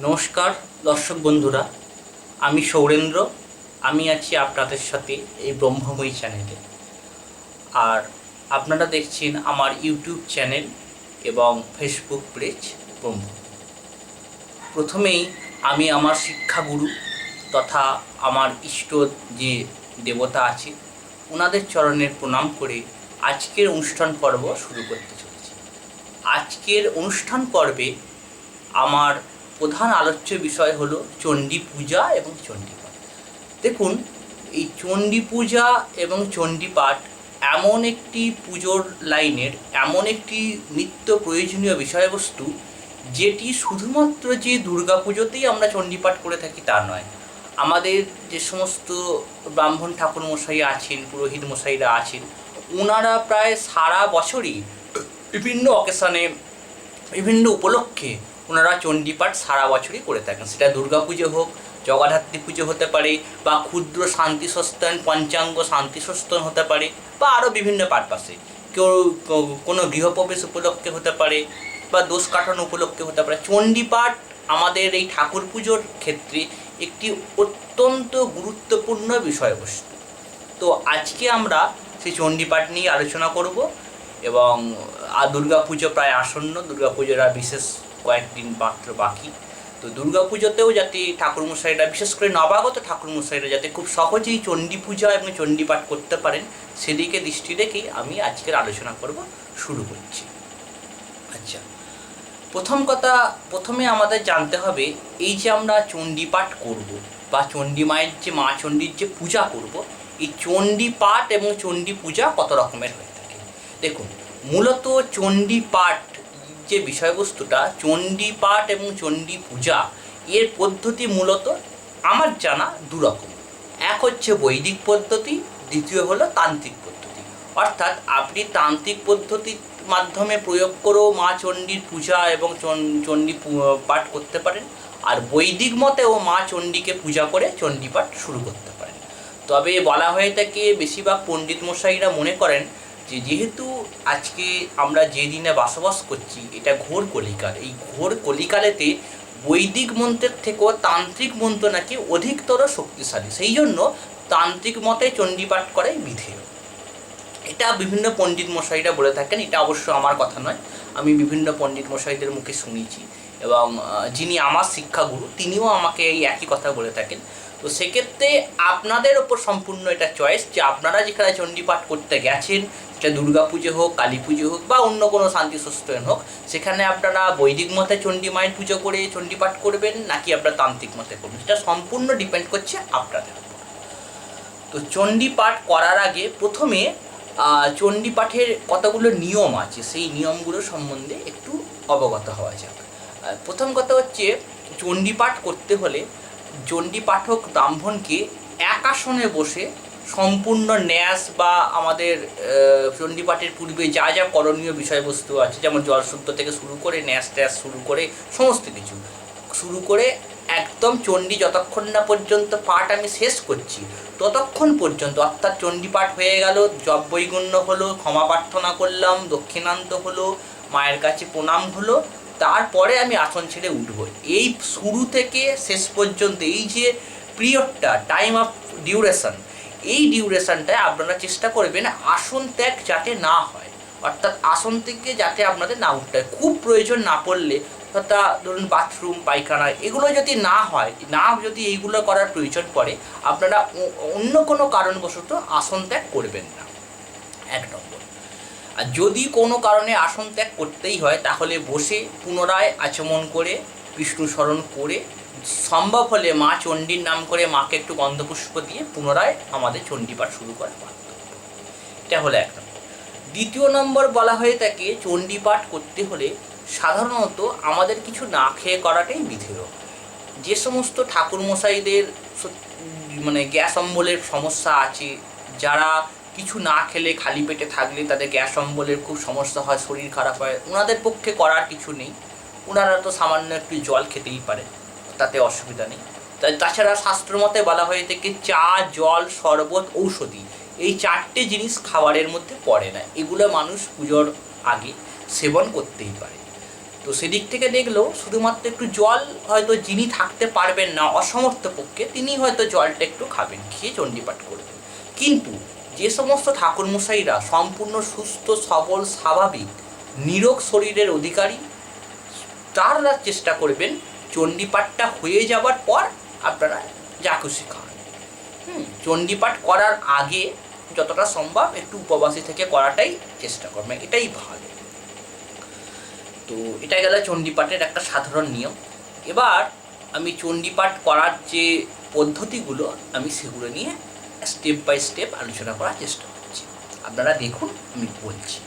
নমস্কার দর্শক বন্ধুরা, আমি সৌরেন্দ্র। আমি আছি আপনাদের সাথে এই ব্রহ্মময়ী চ্যানেলে। আর আপনারা দেখছেন আমার ইউটিউব চ্যানেল এবং ফেসবুক পেজ ব্রহ্ম। প্রথমেই আমি আমার শিক্ষাগুরু তথা আমার ইষ্ট যে দেবতা আছে ওনাদের চরণের প্রণাম করে আজকের অনুষ্ঠান পর্ব শুরু করতে চলেছি। আজকের অনুষ্ঠান পর্বে আমার প্রধান আলোচ্য বিষয় হলো চণ্ডী পূজা এবং চণ্ডীপাঠ। দেখুন, এই চণ্ডী পূজা এবং চণ্ডীপাঠ এমন একটি পুজোর লাইনের এমন একটি নিত্য প্রয়োজনীয় বিষয়বস্তু, যেটি শুধুমাত্র যে দুর্গা পুজোতেই আমরা চণ্ডীপাঠ করে থাকি তা নয়। আমাদের যে সমস্ত ব্রাহ্মণ ঠাকুর মশাই আছেন, পুরোহিত মশাইরা আছেন, ওনারা প্রায় সারা বছরই বিভিন্ন অকেশনে, বিভিন্ন উপলক্ষে ওনারা চণ্ডীপাঠ সারা বছরই করে থাকেন। সেটা দুর্গা পুজো হোক, জগদ্ধাত্রী পুজো হতে পারে, বা ক্ষুদ্র শান্তি সস্তান পঞ্চাঙ্গ শান্তি সস্তান হতে পারে, বা আরও বিভিন্ন পারপাসে কেউ কোনো গৃহপ্রবেশ উপলক্ষে হতে পারে, বা দোষ কাটানো উপলক্ষে হতে পারে। চণ্ডীপাঠ আমাদের এই ঠাকুর পুজোর ক্ষেত্রে একটি অত্যন্ত গুরুত্বপূর্ণ বিষয়বস্তু। তো আজকে আমরা সেই চণ্ডীপাঠ নিয়ে আলোচনা করব। এবং দুর্গা পুজো প্রায় আসন্ন, দুর্গা পুজোর আর বিশেষ কয়েকদিন মাত্র বাকি। তো দুর্গা পুজোতেও যাতে ঠাকুরমশাইরা, বিশেষ করে নবাগত ঠাকুরমশাইরা যাতে খুব সহজেই চণ্ডী পূজা এবং চণ্ডীপাঠ করতে পারেন, সেদিকে দৃষ্টি রেখেই আমি আজকের আলোচনা করব শুরু করছি। আচ্ছা, প্রথম কথা, প্রথমে আমাদের জানতে হবে এই যে আমরা চণ্ডীপাঠ করব বা চণ্ডী মায়ের যে মা চণ্ডীর যে পূজা করব, এই চণ্ডীপাঠ এবং চণ্ডী পূজা কত রকমের হয়ে থাকে। দেখুন, মূলত চণ্ডীপাঠ যে বিষয়বস্তুটা, চণ্ডীপাঠ এবং চণ্ডী পূজা এর পদ্ধতি মূলত আমার জানা দু রকম। এক হচ্ছে বৈদিক পদ্ধতি, দ্বিতীয় হলো তান্ত্রিক পদ্ধতি। অর্থাৎ আপনি তান্ত্রিক পদ্ধতির মাধ্যমে প্রয়োগ করেও মা চণ্ডীর পূজা এবং চণ্ডী পাঠ করতে পারেন, আর বৈদিক মতেও মা চণ্ডীকে পূজা করে চণ্ডীপাঠ শুরু করতে পারেন। তবে বলা হয়ে থাকে, বেশিরভাগ পণ্ডিত মশাইরা মনে করেন যে যেহেতু আজকে আমরা যে দিনে বসবাস করছি এটা ঘোর কলিকাল, এই ঘোর কলিকালেতে বৈদিক মন্ত্রের থেকেও তান্ত্রিক মন্ত্র নাকি অধিকতর শক্তিশালী, সেই জন্য তান্ত্রিক মতে চণ্ডীপাঠ করাই বিধেয়। এটা বিভিন্ন পণ্ডিত মশাইরা বলে থাকেন, এটা অবশ্য আমার কথা নয়, আমি বিভিন্ন পণ্ডিত মশাইদের মুখে শুনেছি। এবং যিনি আমার শিক্ষাগুরু তিনিও আমাকে এই একই কথা বলে থাকেন। তো সেক্ষেত্রে আপনাদের ওপর সম্পূর্ণ এটা চয়েস যে আপনারা যেখানে চণ্ডীপাঠ করতে গেছেন, সেটা দুর্গা পুজো হোক, কালী পুজো হোক, বা অন্য কোনো শান্তি সস্তায়ন হোক, সেখানে আপনারা বৈদিক মতে চণ্ডী মায়ের পুজো করে চণ্ডীপাঠ করবেন নাকি আপনারা তান্ত্রিক মতে করবেন, সেটা সম্পূর্ণ ডিপেন্ড করছে আপনাদের উপর। তো চণ্ডীপাঠ করার আগে প্রথমে চণ্ডীপাঠের কতগুলো নিয়ম আছে, সেই নিয়মগুলো সম্বন্ধে একটু অবগত হওয়া যাক। প্রথম কথা হচ্ছে, চণ্ডীপাঠ করতে হলে চণ্ডীপাঠক ব্রাহ্মণকে এক আসনে বসে সম্পূর্ণ ন্যাস বা আমাদের চণ্ডীপাঠের পূর্বে যা যা করণীয় বিষয়বস্তু আছে, যেমন জলশুদ্ধ থেকে শুরু করে ন্যাস ট্যাস শুরু করে সমস্ত কিছু শুরু করে একদম চণ্ডী যতক্ষণ না পর্যন্ত পাঠ আমি শেষ করছি ততক্ষণ পর্যন্ত, অর্থাৎ চণ্ডীপাঠ হয়ে গেল, জপবৈগুণ্য হলো, ক্ষমা প্রার্থনা করলাম, দক্ষিণান্ত হলো, মায়ের কাছে প্রণাম হলো, তারপরে আমি আসন ছেড়ে উঠব। এই শুরু থেকে শেষ পর্যন্ত এই যে পিরিয়ডটা, টাইম অফ ডিউরেশন, এই ডিউরেশনটায় আপনারা চেষ্টা করবেন আসন ত্যাগ যাতে না হয়, অর্থাৎ আসন থেকে যাতে আপনাদের না উঠতে হয়। খুব প্রয়োজন না পড়লে, অর্থাৎ ধরুন বাথরুম, পায়খানা, এগুলো যদি না হয়, যদি এইগুলো করার প্রয়োজন পড়ে, আপনারা অন্য কোনো কারণবশত আসন ত্যাগ করবেন না, এক নম্বর। আর যদি কোনো কারণে আসন ত্যাগ করতেই হয়, তাহলে বসে পুনরায় আচমন করে বিষ্ণু স্মরণ করে, সম্ভব হলে মা চণ্ডীর নাম করে মাকে একটু গন্ধপুষ্প দিয়ে পুনরায় আমাদের চণ্ডীপাঠ শুরু করা বাধ্য। এটা হলো এক নম্বর। দ্বিতীয় নম্বর বলা হয়ে থাকে, চণ্ডীপাঠ করতে হলে সাধারণত আমাদের কিছু না খেয়ে করাটাই বিধেয়। যে সমস্ত ঠাকুরমশাইদের মানে গ্যাস অম্বলের সমস্যা আছে, যারা কিছু না খেলে খালি পেটে থাকলে তাদের গ্যাস অম্বলের খুব সমস্যা হয়, শরীর খারাপ হয়, ওনাদের পক্ষে করার কিছু নেই। ওনারা তো সামান্য একটু জল খেতেই পারে, তাতে অসুবিধা নেই। তাছাড়া শাস্ত্রমতে বলা হয়ে থাকে চা, জল, শরবত, ঔষধি, এই চারটে জিনিস খাবারের মধ্যে পড়ে না, এগুলো মানুষ পুজোর আগে সেবন করতেই পারে। তো সেদিক থেকে দেখলেও শুধুমাত্র একটু জল হয়তো যিনি থাকতে পারবেন না অসমর্থ পক্ষে, তিনি হয়তো জলটা একটু খাবেন, খেয়ে চণ্ডীপাঠ করবেন। কিন্তু যে সমস্ত ঠাকুরমশাইরা সম্পূর্ণ সুস্থ সবল স্বাভাবিক নিরোগ শরীরের অধিকারী, তারা চেষ্টা করবেন চণ্ডীপাঠটা হয়ে যাওয়ার পর আপনারা যা খুশি খান। চণ্ডীপাঠ করার আগে যতটা সম্ভব একটু উপবাসী থেকে করাটাই চেষ্টা করবেন, এটাই ভালো। তো এটা গেল চণ্ডীপাঠের একটা সাধারণ নিয়ম। এবার আমি চণ্ডীপাঠ করার যে পদ্ধতিগুলো আমি সেগুলো নিয়ে স্টেপ বাই স্টেপ আলোচনা করার চেষ্টা করছি। আপনারা দেখুন আমি বলছি।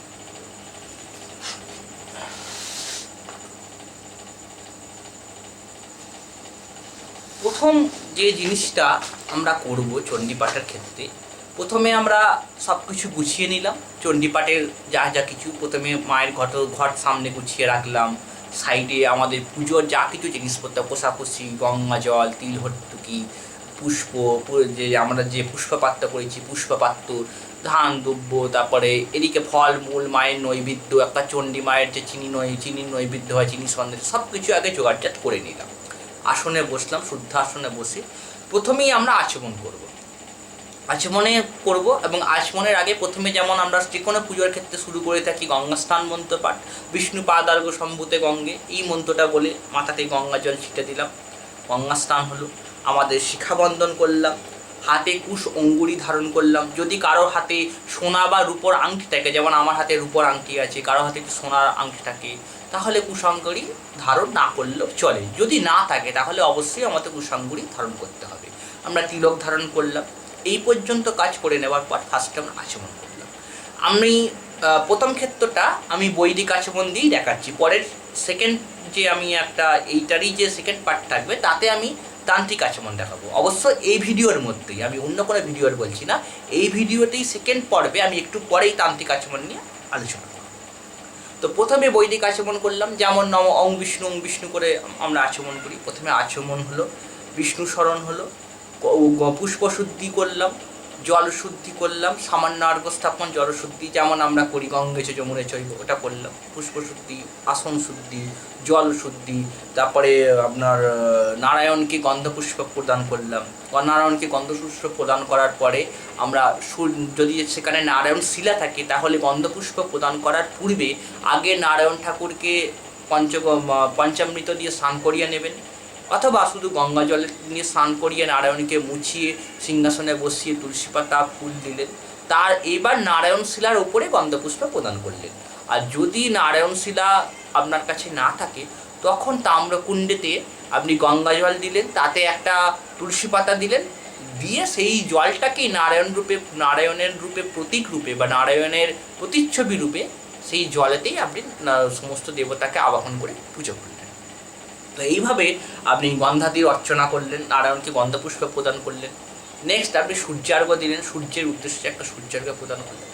প্রথম যে জিনিসটা আমরা করব চণ্ডীপাঠের ক্ষেত্রে, প্রথমে আমরা সব কিছু গুছিয়ে নিলাম। চণ্ডীপাঠের যা যা কিছু প্রথমে মায়ের ঘট সামনে গুছিয়ে রাখলাম। সাইডে আমাদের পুজোর যা কিছু জিনিসপত্র, কোষাকুষি, গঙ্গা জল, তিল হর্তুকি, পুষ্প, যে আমরা যে পুষ্পপাত্র করেছি পুষ্পপাত্র, ধান দ্রব্য, তারপরে এদিকে ফল মূল, মায়ের নৈবেদ্য, একটা চণ্ডী মায়ের যে চিনির নৈবেদ্য হয়, চিনি সন্দেশ, সব কিছু আগে জোগাড়জাত করে নিলাম। আসনে বসলাম, শুদ্ধ আসনে বসে প্রথমেই আমরা আচমন করব। আচমনে করব এবং আচমনের আগে প্রথমে যেমন আমরা যে কোনো পুজোর ক্ষেত্রে শুরু করে থাকি গঙ্গা স্নান মন্ত্র পাঠ, বিষ্ণু পাদার্ঘ্য সম্ভূতে গঙ্গে, এই মন্ত্রটা বলে মাথাতে গঙ্গা জল ছিটে দিলাম। গঙ্গা স্নান হলো। আমাদের শিখাবন্ধন করলাম, হাতে কুশ অঙ্গুরি ধারণ করলাম। যদি কারো হাতে সোনা বা রূপোর আংটি থাকে, যেমন আমার হাতে রূপোর আংটি আছে, কারো হাতে একটু সোনার আংটি থাকে, তাহলে কুশাঙ্গুরি ধারণ না করলেও চলে। যদি না থাকে তাহলে অবশ্যই আমাদের কুশাঙ্গুরি ধারণ করতে হবে। আমরা তিলক ধারণ করলাম। এই পর্যন্ত কাজ করে নেওয়ার পর ফার্স্টে আমরা আচমন করলাম। আমি প্রথম ক্ষেত্রটা আমি বৈদিক আচমন দিয়েই দেখাচ্ছি। পরের সেকেন্ড যে আমি একটা এইটারই যে সেকেন্ড পার্ট থাকবে তাতে আমি তান্ত্রিক আচমন দেখাবো। অবশ্য এই ভিডিওর মধ্যেই, আমি অন্য কোনো ভিডিওর বলছি না, এই ভিডিওতেই সেকেন্ড পর্বে আমি একটু পরেই তান্ত্রিক আচমন নিয়ে আলোচনা করব। তো প্রথমে বৈদিক আচমন করলাম, যেমন নম ওং বিষ্ণু করে আমরা আচমন করি। প্রথমে আচমন হলো, বিষ্ণু স্মরণ হলো, পুষ্প শুদ্ধি করলাম, জল শুদ্ধি করলাম, সামান্য অর্ঘ্য স্থাপন, জলশুদ্ধি যেমন আমরা করি গঙ্গেচ যমুনে চৈব, ওটা করলাম। পুষ্প শুদ্ধি, আসন শুদ্ধি, জল শুদ্ধি, তারপরে আপনার নারায়ণকে গন্ধপুষ্প প্রদান করলাম। নারায়ণকে গন্ধপুষ্প প্রদান করার পরে আমরা যদি সেখানে নারায়ণ শিলা থাকে তাহলে গন্ধপুষ্প প্রদান করার পূর্বে আগে নারায়ণ ঠাকুরকে পঞ্চামৃত দিয়ে স্নান করিয়ে নেবেন, অথবা শুধু গঙ্গা জলে নিয়ে স্নান করিয়ে নারায়ণকে মুছিয়ে সিংহাসনে বসিয়ে তুলসী পাতা ফুল দিলেন। তার এবার নারায়ণ শিলার ওপরে গন্ধপুষ্প প্রদান করলেন। আর যদি নারায়ণ শিলা আপনার কাছে না থাকে তখন তাম্রকুণ্ডেতে আপনি গঙ্গা জল দিলেন, তাতে একটা তুলসী পাতা দিলেন, দিয়ে সেই জলটাকেই নারায়ণের রূপে প্রতীক রূপে বা নারায়ণের প্রতিচ্ছবি রূপে সেই জলেতেই আপনি সমস্ত দেবতাকে আবাহন করে পুজো করলেন। তো এইভাবে আপনি গন্ধাদির অর্চনা করলেন, নারায়ণকে গন্ধপুষ্প প্রদান করলেন। নেক্সট আপনি সূর্যার্ঘ্য দিলেন, সূর্যের উদ্দেশ্যে একটা সূর্যার্ঘ্য প্রদান করলেন।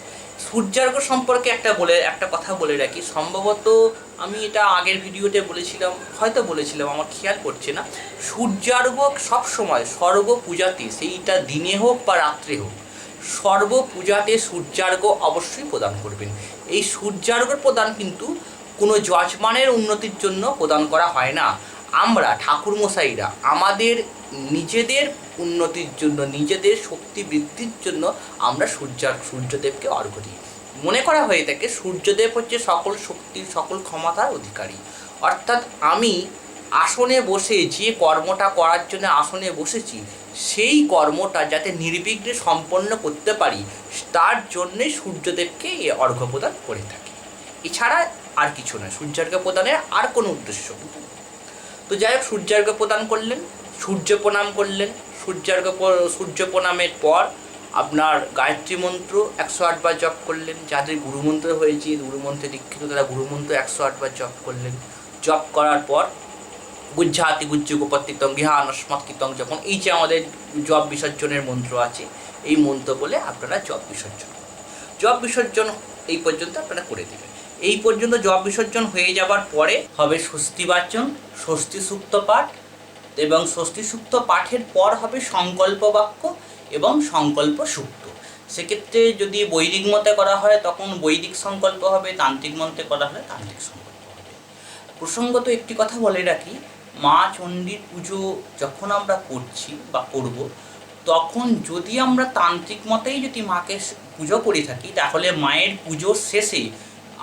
সূর্যার্ঘ্য সম্পর্কে একটা কথা বলে রাখি, সম্ভবত আমি এটা আগের ভিডিওতে বলেছিলাম, আমার খেয়াল করছে না। সূর্যার্ঘ্য সবসময় সর্ব পূজাতে, সেইটা দিনে হোক বা রাত্রে হোক, সর্ব পূজাতে সূর্যার্ঘ্য অবশ্যই প্রদান করবেন। এই সূর্যার্ঘ্য প্রদান কিন্তু কোনো যজমানের উন্নতির জন্য প্রদান করা হয় না। আমরা ঠাকুরমশাইরা আমাদের নিজেদের উন্নতির জন্য, নিজেদের শক্তি বৃদ্ধির জন্য আমরা সূর্যদেবকে অর্ঘ্য দিই। মনে করা হয়ে থাকে সূর্যদেব হচ্ছে সকল শক্তির, সকল ক্ষমতার অধিকারী। অর্থাৎ আমি আসনে বসে যে কর্মটা করার জন্য আসনে বসেছি, সেই কর্মটা যাতে নির্বিঘ্নে সম্পন্ন করতে পারি তার জন্যে সূর্যদেবকে অর্ঘ্য প্রদান করে থাকি। এছাড়া আর কিছু নয়, সূর্যার্ঘ্য প্রদানের আর কোনো উদ্দেশ্য কিন্তু। তো যাই হোক, সূর্যার্ঘ্য প্রদান করলেন, সূর্য প্রণাম করলেন। সূর্য প্রণামের পর আপনার গায়ত্রী মন্ত্র 108 বার জপ করলেন। যাদের গুরুমন্ত্র হয়েছে, গুরুমন্ত্রে দীক্ষিত, তারা গুরুমন্ত্র 108 বার জপ করলেন। জপ করার পর গুজ্জাতি গুজ্জ গোপতিতং গৃহান অস্মৎকৃতং, যখন এই যে আমাদের জপ বিসর্জনের মন্ত্র আছে, এই মন্ত্র বলে আপনারা জপ বিসর্জন এই পর্যন্ত আপনারা করে দেবেন। এই পর্যন্ত জপ বিসর্জন হয়ে যাবার পরে হবে স্বস্তি বাচন, ষষ্ঠী সূক্ত পাঠ, এবং ষষ্ঠী সূক্ত পাঠের পর হবে সংকল্প বাক্য এবং সংকল্প সূক্ত। সেক্ষেত্রে যদি বৈদিক মতে করা হয় তখন বৈদিক সংকল্প হবে, তান্ত্রিক মন্ত্রে করা হলে তান্ত্রিক সংকল্প হবে। প্রসঙ্গত একটি কথা বলে রাখি, মা চণ্ডীর পুজো যখন আমরা করছি বা করব, তখন যদি আমরা তান্ত্রিক মতেই যদি মাকে পুজো করে থাকি, তাহলে মায়ের পুজোর শেষে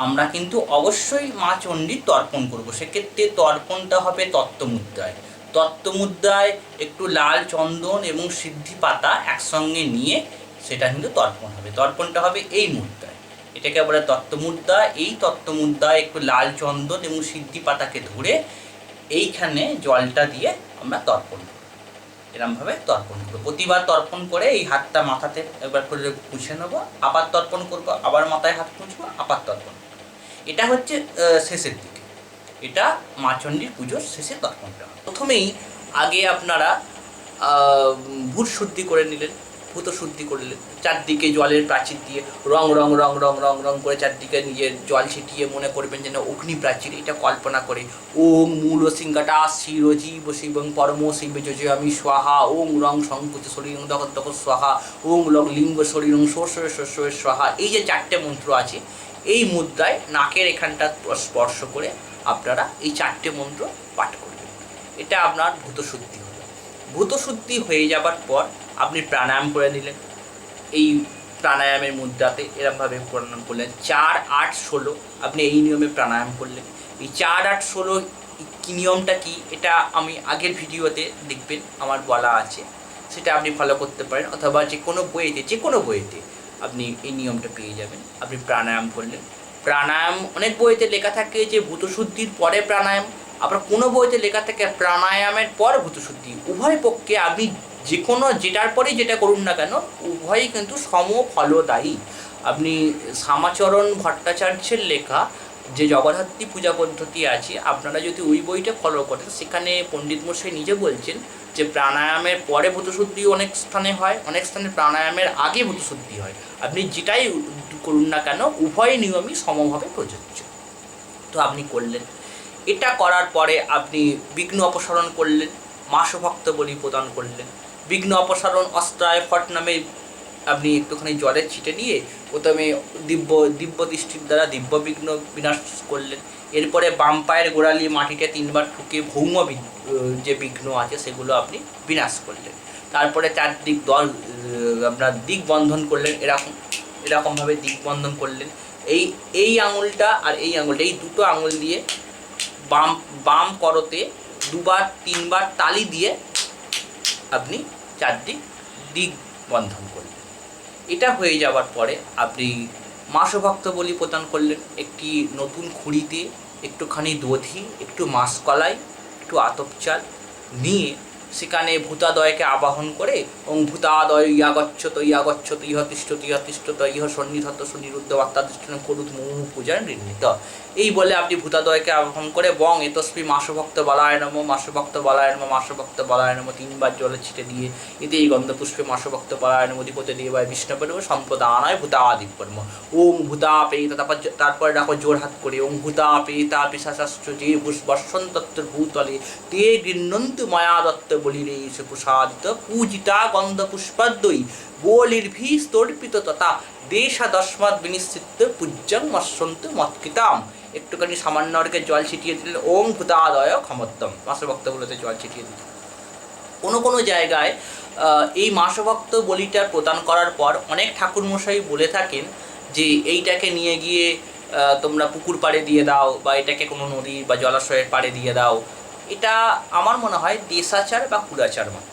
আমরা কিন্তু অবশ্যই মা চণ্ডীর তর্পণ করব। সেক্ষেত্রে তর্পণটা হবে তত্ত্বমুদ্রায়। তত্ত্বমুদ্রায় একটু লাল চন্দন এবং সিদ্ধি পাতা একসঙ্গে নিয়ে সেটা কিন্তু তর্পণ হবে। তর্পণটা হবে এই মুদ্রায়, এটাকে বলে তত্ত্বমুদ্রা। এই তত্ত্বমুদ্রায় একটু লাল চন্দন এবং সিদ্ধি পাতাকে ধরে এইখানে জলটা দিয়ে আমরা তর্পণ করব। এরমভাবে তর্পণ করবো। প্রতিবার তর্পণ করে এই হাতটা মাথাতে একবার করে পুছে নেবো, আবার তর্পণ করবো, আবার মাথায় হাত পুছবো, আবার তর্পণ করবো। এটা হচ্ছে শেষের দিকে, এটা মা চণ্ডীর পুজোর শেষে তর্পণটা। প্রথমেই আগে আপনারা ভূত শুদ্ধি করে নিলেন, ভূত শুদ্ধি করলেন। চারদিকে জলের প্রাচীর দিয়ে রং রং রং রং রং রং করে চারদিকে নিজের জল ছিটিয়ে মনে করবেন যেন অগ্নি প্রাচীর, এটা কল্পনা করে ওং মূল সিংহাটা শিরজীব শিবং পরম শিবে আমি স্বাহা, ওং রং সংকুচ শরীরং দখত দখ স্বাহা, ওং লং লিঙ্গ শরীরং শোষ স্বাহা। এই যে চারটে মন্ত্র আছে, এই মুদ্রায় নাকের এখানটা স্পর্শ করে আপনারা এই চারটে মন্ত্র পাঠ করবেন। এটা আপনার ভূতশুদ্ধি হলো। ভূতশুদ্ধি হয়ে যাবার পর আপনি প্রাণায়াম করে নিলেন। এই প্রাণায়ামের মুদ্রাতে এরকমভাবে প্রাণায়াম করলেন 4, 8, 16, আপনি এই নিয়মে প্রাণায়াম করলেন। এই 4, 8, 16 কী নিয়মটা কি, এটা আমি আগের ভিডিওতে দেখবেন আমার বলা আছে, সেটা আপনি ফলো করতে পারেন, অথবা যে কোনো বইয়েতে আপনি এই নিয়মটা পেয়ে যাবেন। আপনি প্রাণায়াম করলেন। প্রাণায়াম অনেক বইতে লেখা থাকে যে ভূতশুদ্ধির পরে প্রাণায়াম, আবার কোনো বইতে লেখা থাকে প্রাণায়ামের পর ভূতশুদ্ধি। উভয় পক্ষে আপনি যে কোনো যেটার পরেই যেটা করুন না কেন, উভয়ই কিন্তু সমফলদায়ী। আপনি শ্যামাচরণ ভট্টাচার্যের লেখা যে জগদ্ধাত্রী পূজা পদ্ধতি আছে, আপনারা যদি ওই বইটা ফলো করেন, সেখানে পণ্ডিত মশাই নিজে বলছেন যে প্রাণায়ামের পরে ভূতশুদ্ধি অনেক স্থানে হয়, অনেক স্থানে প্রাণায়ামের আগে ভূতশুদ্ধি হয়। আপনি যেটাই করুন না কেন, উভয় নিয়মই সমভাবে প্রযোজ্য। তো আপনি করলেন। এটা করার পরে আপনি বিঘ্ন অপসারণ করলেন, মাসভক্ত বলি প্রদান করলেন। বিঘ্ন অপসারণ অস্ত্রায় ফট নামে আপনি একটুখানি জলের ছিটে নিয়ে প্রথমে দিব্য দৃষ্টির দ্বারা দিব্য বিঘ্ন বিনাশ করলেন। এরপরে বাম পায়ের গোড়ালি মাটিতে 3 বার ঠুকে ভৌম যে বিঘ্ন আছে সেগুলো আপনি বিনাশ করলেন। তারপরে চারদিক আপনার দিক বন্ধন করলেন, এরকমভাবে দিক বন্ধন করলেন। এই আঙুলটা আর এই আঙুলটা, এই দুটো আঙুল দিয়ে বাম করতে 2বার 3বার তালি দিয়ে আপনি চারদিক দিক বন্ধন করলেন। এটা হয়ে যাওয়ার পরে আপনি মাসভক্ত বলি প্রদান করলেন। একটি নতুন খুঁড়িতে একটুখানি দধি, একটু মাসকলাই, একটু আতপ চাল নিয়ে সেখানে ভূতাদয়কে আবাহন করে ওং ভূতাদয় ইয়াগচ্ছত ইহ তিষ্ঠত ইহ সন্নিধত্ত সুনিরুদ্ধ বার্তাদৃষ্টন করুত মুমু পূজার নির্মিত। এই বলে আপনি ভূতাদয়কে আবাহন করে বং এতস্মী মাসভক্ত বলায় নম, মাসভক্ত বলায় নম, মাসভক্ত বলায় নম 3 বার জলে ছিটে দিয়ে এতে এই গন্ধপুষ্পে মাসভক্ত বলায় নম অধিপতি দিয়ে বা বিষ্ণুপর্ব সম্প্রদানায় ভূতাদিপর্ম। ওং ভূতা পেতা, তারপরে রাখো জোর হাত করে ওং ভূতা পেতা পিশাচাশ্চ যে বসন্তত্র ভূতলে তে গৃহ্ণন্তু মায়া দত্ত বলিরে সে প্রসাদিত পূজিতা গন্ধপুষ্পাদ্বয়ী বলির্ভি স্তর্পিত তথা দেশাদস্মাৎ বিনিশ্চিত পূজ্যং মৎসন্ত মৎকৃতাম। একটুখানি সামান্য অর্ঘে জল ছিটিয়ে দিলেন। ওং ভূতাদয় ক্ষমত্তম, মাসভক্ত বলিতে জল ছিটিয়ে দিলেন। কোনো জায়গায় এই মাসভক্ত বলিটা প্রদান করার পর অনেক ঠাকুরমশাই বলে থাকেন যে এইটাকে নিয়ে গিয়ে তোমরা পুকুর পাড়ে দিয়ে দাও, বা এটাকে কোনো নদী বা জলাশয়ের পাড়ে দিয়ে দাও। এটা আমার মনে হয় দেশাচার বা কুলাচার মাত্র।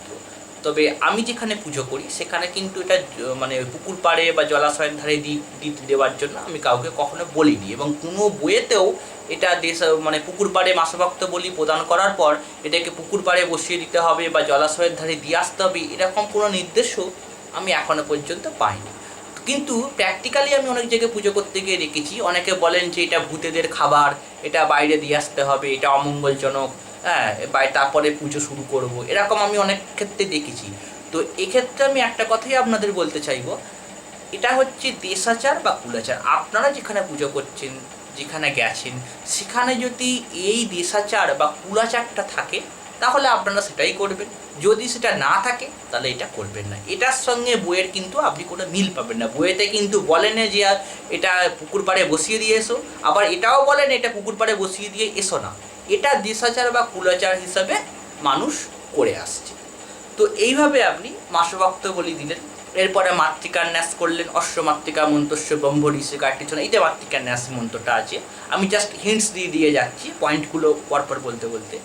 তবে আমি যেখানে পুজো করি সেখানে কিন্তু এটা মানে পুকুর পাড়ে বা জলাশয়ের ধারে দেওয়ার জন্য আমি কাউকে কখনো বলিনি, এবং কোনো বইয়েতেও এটা মানে পুকুর পাড়ে মাসভক্ত বলি প্রদান করার পর এটাকে পুকুর পাড়ে বসিয়ে দিতে হবে বা জলাশয়ের ধারে দিয়ে আসতে হবে, এরকম কোনো নির্দেশও আমি এখনো পর্যন্ত পাইনি। কিন্তু প্র্যাকটিক্যালি আমি অনেক জায়গায় পুজো করতে গিয়ে দেখেছি, অনেকে বলেন যে এটা ভূতেদের খাবার, এটা বাইরে দিয়ে আসতে হবে, এটা অমঙ্গলজনক, হ্যাঁ, তারপরে পুজো শুরু করব, এরকম আমি অনেক ক্ষেত্রে দেখেছি। তো এক্ষেত্রে আমি একটা কথাই আপনাদের বলতে চাইব, এটা হচ্ছে দেশাচার বা কুলাচার। আপনারা যেখানে পুজো করছেন, যেখানে গেছেন, সেখানে যদি এই দেশাচার বা কুলাচারটা থাকে, তাহলে আপনারা সেটাই করবেন। যদি সেটা না থাকে তাহলে এটা করবেন না। এটার সঙ্গে বইয়ের কিন্তু আপনি কোনো মিল পাবেন না। বইয়েতে কিন্তু বলেন যে এটা পুকুর পাড়ে বসিয়ে দিয়ে এসো, আবার এটাও বলেন এটা পুকুর পাড়ে বসিয়ে দিয়ে এসো না। এটা দেশাচার বা কুলাচার হিসাবে মানুষ করে আসছে। তো এইভাবে আপনি মাসভক্তবলি দিলেন, এরপরে মাতৃকার ন্যাস করলেন, অশ্বমাতৃকা মন্তস্য ব্রহ্ম ঋষি কার্তিছনা, এইটা মাতৃকার ন্যাস মন্ত্রটা আছে। আমি জাস্ট হিন্টস দিয়ে যাচ্ছি, পয়েন্টগুলো পরপর বলতে বলতে।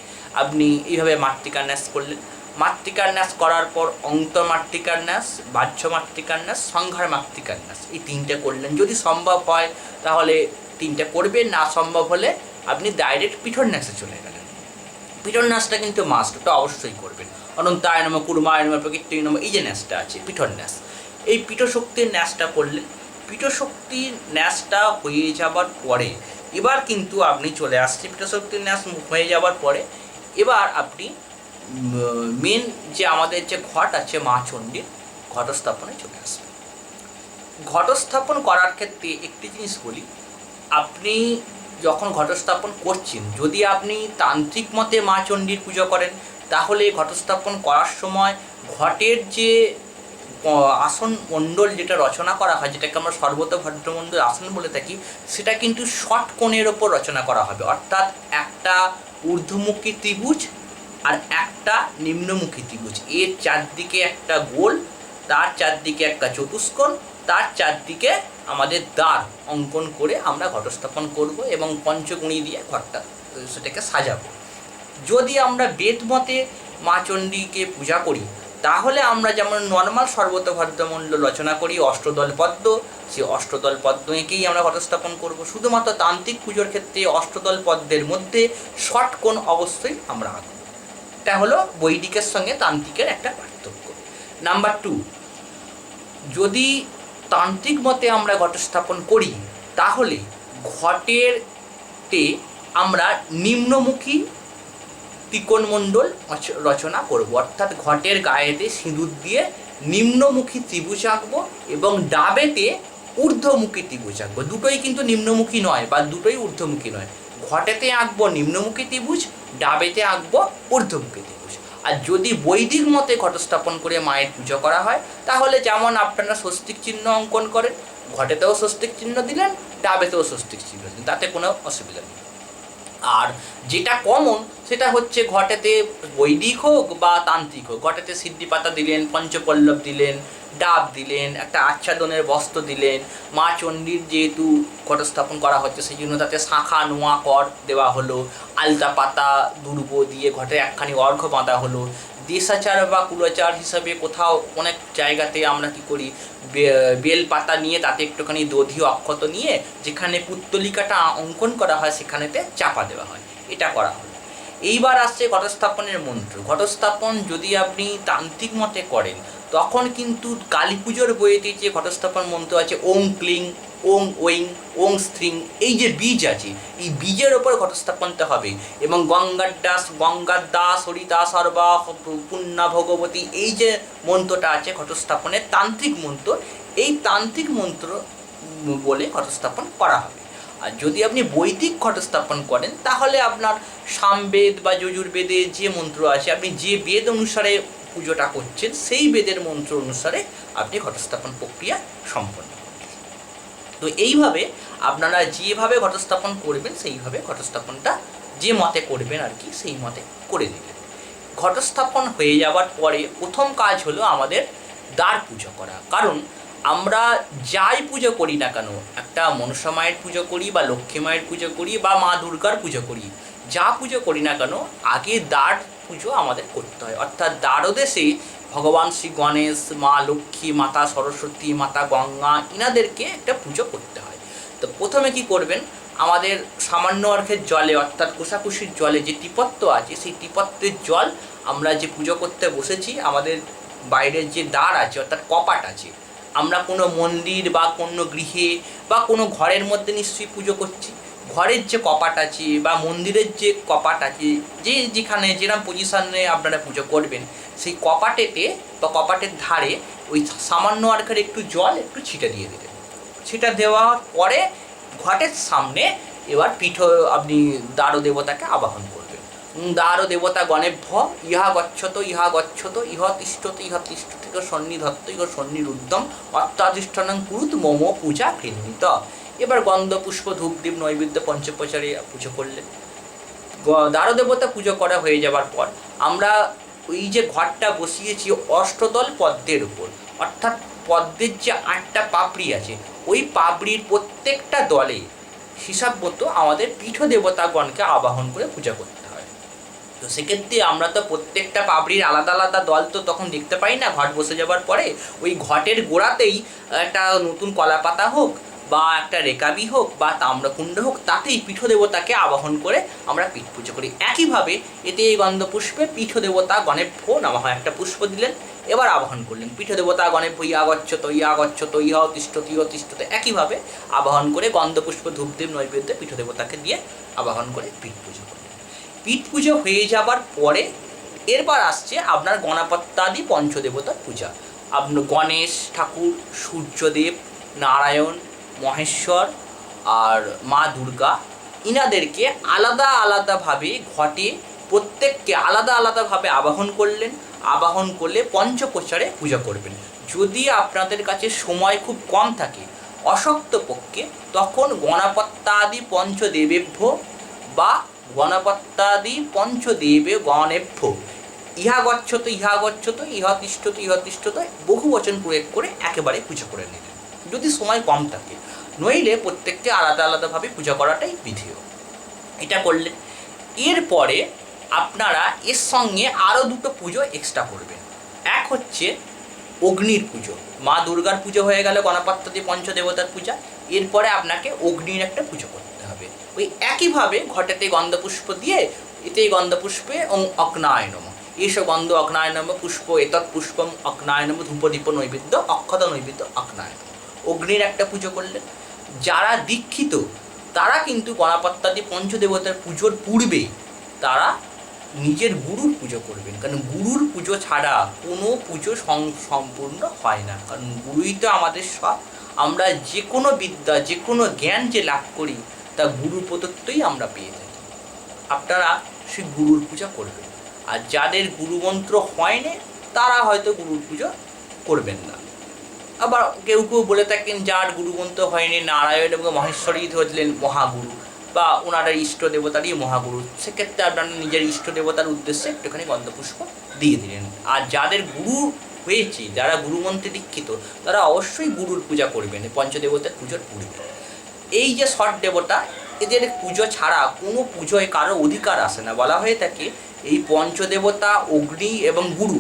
আপনি এইভাবে মাতৃকার ন্যাস করলেন। মাতৃকার ন্যাস করার পর অন্তর মাতৃকার ন্যাস, বাহ্য মাতৃকার ন্যাস, সংঘার মাতৃকার ন্যাস, এই তিনটে করলেন। যদি সম্ভব হয় তাহলে তিনটে করবেন, না সম্ভব হলে আপনি ডাইরেক্ট পিঠর ন্যাসে চলে গেলেন। পিঠর ন্যাসটা কিন্তু মাস্ট, ওটা অবশ্যই করবেন। অনন্তায় নম, কুর্মায় নম, প্রকৃতি নম, এই যে ন্যাসটা আছে পিঠর ন্যাস, এই পিঠশক্তির ন্যাসটা করলেন। পিঠশক্তির ন্যাসটা হয়ে যাবার পরে এবার কিন্তু আপনি চলে আসছে, পিঠশক্তির ন্যাস হয়ে যাবার পরে এবার আপনি মেন যে আমাদের যে ঘট আছে মা চণ্ডীর ঘটস্থাপনে চলে আসবেন। ঘটস্থাপন করার ক্ষেত্রে একটি জিনিস বলি, আপনি যখন ঘটস্থাপন করছেন, যদি আপনি তান্ত্রিক মতে মা চণ্ডীর পুজো করেন তাহলে ঘটস্থাপন করার সময় ঘটের যে আসন মণ্ডল যেটা রচনা করা হয়, যেটাকে আমরা সর্বতভদ্রমণ্ডল আসন বলে থাকি, সেটা কিন্তু ষটকোণের ওপর রচনা করা হবে। অর্থাৎ একটা ঊর্ধ্বমুখী ত্রিভুজ আর একটা নিম্নমুখী ত্রিভুজ, এর চারদিকে একটা গোল, তার চারদিকে একটা চতুষ্কোণ, তার চারদিকে আমাদের দ্বার অঙ্কন করে আমরা ঘটস্থাপন করব এবং পঞ্চগুণী দিয়ে ঘরটা সেটাকে সাজাবো। যদি আমরা বেদ মতে মা চণ্ডীকে পূজা করি তাহলে আমরা যেমন নর্মাল সর্বতভদ্রমণ্ডল রচনা করি অষ্টদল পদ্ম, সেই অষ্টদল পদ্ম এঁকেই আমরা ঘটস্থাপন করব। শুধুমাত্র তান্ত্রিক পুজোর ক্ষেত্রে অষ্টদল পদ্মের মধ্যে ষটকোণ অবশ্যই আমরা আঁকব। এটা হলো বৈদিকের সঙ্গে তান্ত্রিকের একটা পার্থক্য। নাম্বার 2, যদি তান্ত্রিক মতে আমরা ঘটস্থাপন করি তাহলে ঘটেরতে আমরা নিম্নমুখী ত্রিকোণমণ্ডল রচনা করব। অর্থাৎ ঘটের গায়েতে সিঁদুর দিয়ে নিম্নমুখী ত্রিভুজ আঁকবো এবং ডাবেতে ঊর্ধ্বমুখী ত্রিভুজ আঁকবো। দুটোই কিন্তু নিম্নমুখী নয় বা দুটোই ঊর্ধ্বমুখী নয়। ঘটেতে আঁকবো নিম্নমুখী ত্রিভুজ, ডাবেতে আঁকবো ঊর্ধ্বমুখী ত্রিভুজ। আর যদি বৈদিক মতে ঘটস্থাপন করে মায়ের পুজো করা হয় তাহলে যেমন আপনারা স্বস্তিক চিহ্ন অঙ্কন করেন, ঘটেতেও স্বস্তিক চিহ্ন দিলেন, ডাবেতেও স্বস্তিক চিহ্ন দিলেন, তাতে কোনো অসুবিধা নেই। আর যেটা কমন সেটা হচ্ছে ঘটেতে বৈদিক হোক বা তান্ত্রিক হোক, ঘটেতে সিদ্ধি পাতা দিলেন, পঞ্চপল্লব দিলেন, ডাব দিলেন, একটা আচ্ছাদনের বস্ত্র দিলেন। মা চণ্ডীর যেহেতু ঘটস্থাপন করা হচ্ছে সেই জন্য তাতে শাঁখা নোয়া কর দেওয়া হলো, আলতা পাতা দুর্ব দিয়ে ঘটে একখানি অর্ঘ্য বাঁধা হলো। দেশাচার বা কুলাচার হিসাবে কোথাও অনেক জায়গাতে আমরা কি করি, বেল পাতা নিয়ে তাতে একটুখানি দধি অক্ষত নিয়ে যেখানে পুত্তলিকাটা অঙ্কন করা হয় সেখানেতে চাপা দেওয়া হয়, এটা করা হয়। এইবার আসছে ঘটস্থাপনের মন্ত্র। ঘটস্থাপন যদি আপনি তান্ত্রিক মতে করেন তখন কিন্তু কালী পুজোর বইতে যে ঘটস্থাপন মন্ত্র আছে ওং ক্লিং, ওং ওইং, ওং স্ত্রিং, এই যে বীজ আছে এই বীজের ওপর ঘটস্থাপনটা হবে। এবং গঙ্গার দাস হরিতা সর্বা পুণ্যা ভগবতী, এই যে মন্ত্রটা আছে ঘটস্থাপনের তান্ত্রিক মন্ত্র, এই তান্ত্রিক মন্ত্র বলে ঘটস্থাপন করা হবে। আর যদি আপনি বৈদিক ঘটস্থাপন করেন তাহলে আপনার সামবেদ বা যজুর্বেদে যে মন্ত্র আছে, আপনি যে বেদ অনুসারে পুজোটা করছেন সেই বেদের মন্ত্র অনুসারে আপনি ঘটস্থাপন প্রক্রিয়া সম্পন্ন করবেন। তো এইভাবে আপনারা যেভাবে ঘটস্থাপন করবেন সেইভাবে ঘটস্থাপনটা যে মতে করবেন আর কি সেই মতে করে দেবেন। ঘটস্থাপন হয়ে যাওয়ার পরে প্রথম কাজ হলো আমাদের দ্বার পুজো করা। কারণ আমরা যাই পুজো করি না কেন, একটা মনসা মায়ের পুজো করি বা লক্ষ্মী মায়ের পুজো করি বা মা দুর্গার পুজো করি, যা পুজো করি না কেন আগে দ্বার পুজো আমাদের করতে হয়। অর্থাৎ দ্বারদেশে ভগবান শ্রী গণেশ, মা লক্ষ্মী, মাতা সরস্বতী, মাতা গঙ্গা, ইনাদেরকে একটা পুজো করতে হয়। তো প্রথমে কি করবেন, আমাদের সামান্য অর্ঘের জলে অর্থাৎ কোষাকুষির জলে যে টিপত্ত আছে সেই টিপত্তের জল আমরা যে পুজো করতে বসেছি, আমাদের বাইরের যে দ্বার আছে অর্থাৎ কপাট আছে, আমরা কোনো মন্দির বা কোনো গৃহে বা কোনো ঘরের মধ্যে নিশ্চয়ই পুজো করছি, ঘরের যে কপাট আছে বা মন্দিরের যে কপাট আছে, যেখানে যেরকম পজিশনে আপনারা পুজো করবেন সেই কপাটেতে বা কপাটের ধারে ওই সামান্য আর্ঘের একটু জল একটু ছিটা দিয়ে দেবেন। ছিটা দেওয়ার পরে ঘটের সামনে এবার আপনি দ্বার দেবতাকে আবাহন করবেন। দ্বার দেবতা গণেভ্য ইহা গচ্ছত ইহা গচ্ছত ইহ তিষ্ঠত ইহ তিষ্ঠত ইহ সন্নিধত্ত ইহ সন্নিরুদ্ধম অত্যাধিষ্ঠানং কুরুত মম পূজা কৃণ্ণিত। এবার গন্ধ পুষ্প ধূপদীপ নৈবেদ্য পঞ্চোপচারে পুজো করলেন। দ্বার দেবতা পুজো করা হয়ে যাবার পর আমরা ওই যে ঘরটা বসিয়েছি অষ্টদল পদ্মের উপর, অর্থাৎ পদ্মের যে 8টা পাপড়ি আছে ওই পাপড়ির প্রত্যেকটা দলে হিসাব মতো আমাদের পীঠ দেবতাগণকে আবাহন করে পূজা করতে হয়। তো সেক্ষেত্রে আমরা তো প্রত্যেকটা পাপড়ির আলাদা আলাদা দল তো তখন দেখতে পাই না। ঘট বসে যাবার পরে ওই ঘটের গোড়াতেই একটা নতুন কলা পাতা হোক বা একটা রেকাবি হোক বা তাম্রকুণ্ড হোক, তাতেই পীঠ দেবতাকে আবাহন করে আমরা পীঠ পুজো করি। একইভাবে এতে এই গন্ধপুষ্পে পীঠ দেবতা গণেভ্য নমঃ একটা পুষ্প দিলেন, এবার আবাহন করলেন পীঠ দেবতা গণেভ্য ইয়া গচ্ছত ইয়া গচ্ছত ইহ তিষ্ঠত ইহ তিষ্ঠত। একইভাবে আবাহন করে গন্ধপুষ্প ধূপদীপ নৈবেদ্য পীঠ দেবতাকে দিয়ে আবাহন করে পীঠ পুজো করলেন। পীঠ পুজো হয়ে যাবার পরে এরপর আসছে আপনার গণপত্যাদি পঞ্চদেবতার পূজা। আপনার গণেশ ঠাকুর, সূর্যদেব, নারায়ণ, মহেশ্বর আর মা দুর্গা, ইনাদেরকে আলাদা আলাদাভাবে ঘটে প্রত্যেককে আলাদা আলাদাভাবে আবাহন করলেন। আবাহন করলে পঞ্চপ্রচারে পূজা করবেন। যদি আপনাদের কাছে সময় খুব কম থাকে অশক্ত পক্ষে, তখন গণপত্যাদি পঞ্চদেবেভ্য বা গণপত্যাদি পঞ্চদেবে গণেভ্য ইহা গচ্ছত ইহা গচ্ছত ইহ তিষ্ঠত ইহ তিষ্ঠত বহু বচন প্রয়োগ করে একেবারে পূজা করে নিলেন যদি সময় কম থাকে। নইলে প্রত্যেককে আলাদা আলাদাভাবে পূজা করাটাই বিধেয়। এটা করলেন। এরপরে আপনারা এর সঙ্গে আরও দুটো পুজো এক্সট্রা করবেন। এক হচ্ছে অগ্নির পুজো। মা দুর্গার পুজো হয়ে গেল, গণপত্যাদি পঞ্চদেবতার পূজা, এরপরে আপনাকে অগ্নির একটা পুজো করতে হবে। ওই একইভাবে ঘটেতে গন্ধপুষ্প দিয়ে এতে গন্ধপুষ্পে অগ্নায় নমঃ এষ গন্ধ অগ্নায় নমঃ পুষ্প এতৎ পুষ্পম অগ্নায় নমঃ ধূপদীপ নৈবেদ্য অক্ষত নৈবেদ্য অগ্নায় নমঃ অগ্নির একটা পুজো করলেন। যারা দীক্ষিত তারা কিন্তু গণপত্যাদি পঞ্চদেবতার পুজোর পূর্বে তারা নিজের গুরুর পুজো করবেন, কারণ গুরুর পুজো ছাড়া কোনো পুজো সম্পূর্ণ হয় না। কারণ গুরুই তো আমাদের সব। আমরা যে কোনো বিদ্যা যে কোনো জ্ঞান যে লাভ করি তা গুরু প্রদত্তই আমরা পেয়ে থাকি। আপনারা সেই গুরুর পূজা করবেন। আর যাদের গুরুমন্ত্র হয়নি তারা হয়তো গুরুর পুজো করবেন না। আবার কেউ কেউ বলে থাকেন যার গুরুমন্ত্র হয়নি নারায়ণ এবং মহেশ্বরই হলেন মহাগুরু বা ওনারা ইষ্ট দেবতারই মহাগুরু, সেক্ষেত্রে আপনারা নিজের ইষ্ট দেবতার উদ্দেশ্যে একটুখানি গন্ধপুষ্প দিয়ে দিলেন। আর যাদের গুরু হয়েছে, যারা গুরুমন্ত্রে দীক্ষিত, তারা অবশ্যই গুরুর পূজা করবেন পঞ্চদেবতার পুজোর পূর্বে। এই যে ষট দেবতা, এদের পুজো ছাড়া কোনো পুজোয় কারো অধিকার আসে না। বলা হয়ে থাকে এই পঞ্চদেবতা অগ্নি এবং গুরু,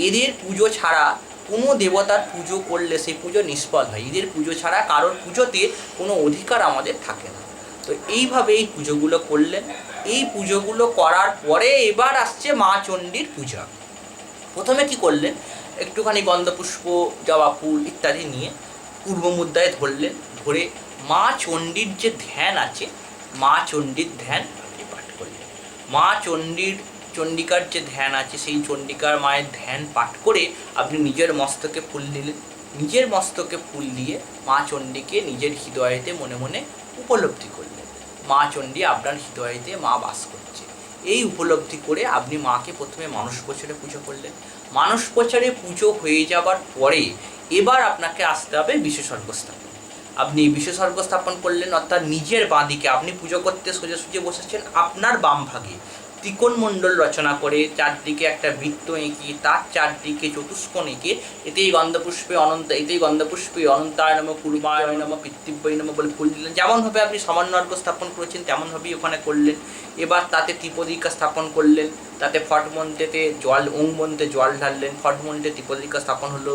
এদের পুজো ছাড়া কোনো দেবতার পুজো করলে সেই পুজো নিষ্ফল হয়। এদের পুজো ছাড়া কারোর পুজোতে কোনো অধিকার আমাদের থাকে না। তো এইভাবে এই পুজোগুলো করলেন। এই পুজোগুলো করার পরে এবার আসছে মা চণ্ডীর পূজা। প্রথমে কি করলেন, একটুখানি গন্ধপুষ্প জবা ফুল ইত্যাদি নিয়ে পূর্ব মুদ্রায় ধরলেন। ধরে মা চণ্ডীর যে ধ্যান আছে, মা চণ্ডীর ধ্যান আপনি পাঠ করলেন। মা চণ্ডিকার যে ধ্যান আছে সেই চণ্ডিকার মায়ের ধ্যান পাঠ করে আপনি নিজের মস্তকে ফুল দিলেন। নিজের মস্তকে ফুল দিয়ে মা চণ্ডীকে নিজের হৃদয়েতে মনে মনে উপলব্ধি করলেন। মা চণ্ডী আপনার হৃদয়েতে মা বাস করছে, এই উপলব্ধি করে আপনি মাকে প্রথমে মানস প্রচারে পুজো করলেন। মানস প্রচারে পুজো হয়ে যাবার পরে এবার আপনাকে আসতে হবে বিশেষজ্ঞ স্থাপন। আপনি বিশেষজ্ঞ স্থাপন করলেন, অর্থাৎ নিজের বাঁ দিকে আপনি পুজো করতে সোজাসুজি বসেছেন। আপনার বাম ভাগে ত্রিকোণমণ্ডল রচনা করে চারদিকে একটা বৃত্ত এঁকে তার চারদিকে চতুষ্কোণ এঁকে এতেই গন্ধপুষ্পে অনন্তায় নমঃ কুর্মায় নমঃ পিতৃব্যয় নমঃ বলে ফুল দিলেন। যেমনভাবে আপনি সমন্বর্গ স্থাপন করেছেন তেমনভাবেই ওখানে করলেন। এবার তাতে ত্রিপদিকা স্থাপন করলেন, তাতে ফটমন্ত্রেতে জল ওং মন্ত্রে জল ঢাললেন, ফটমন্ত্রে ত্রিপদিকা স্থাপন হলো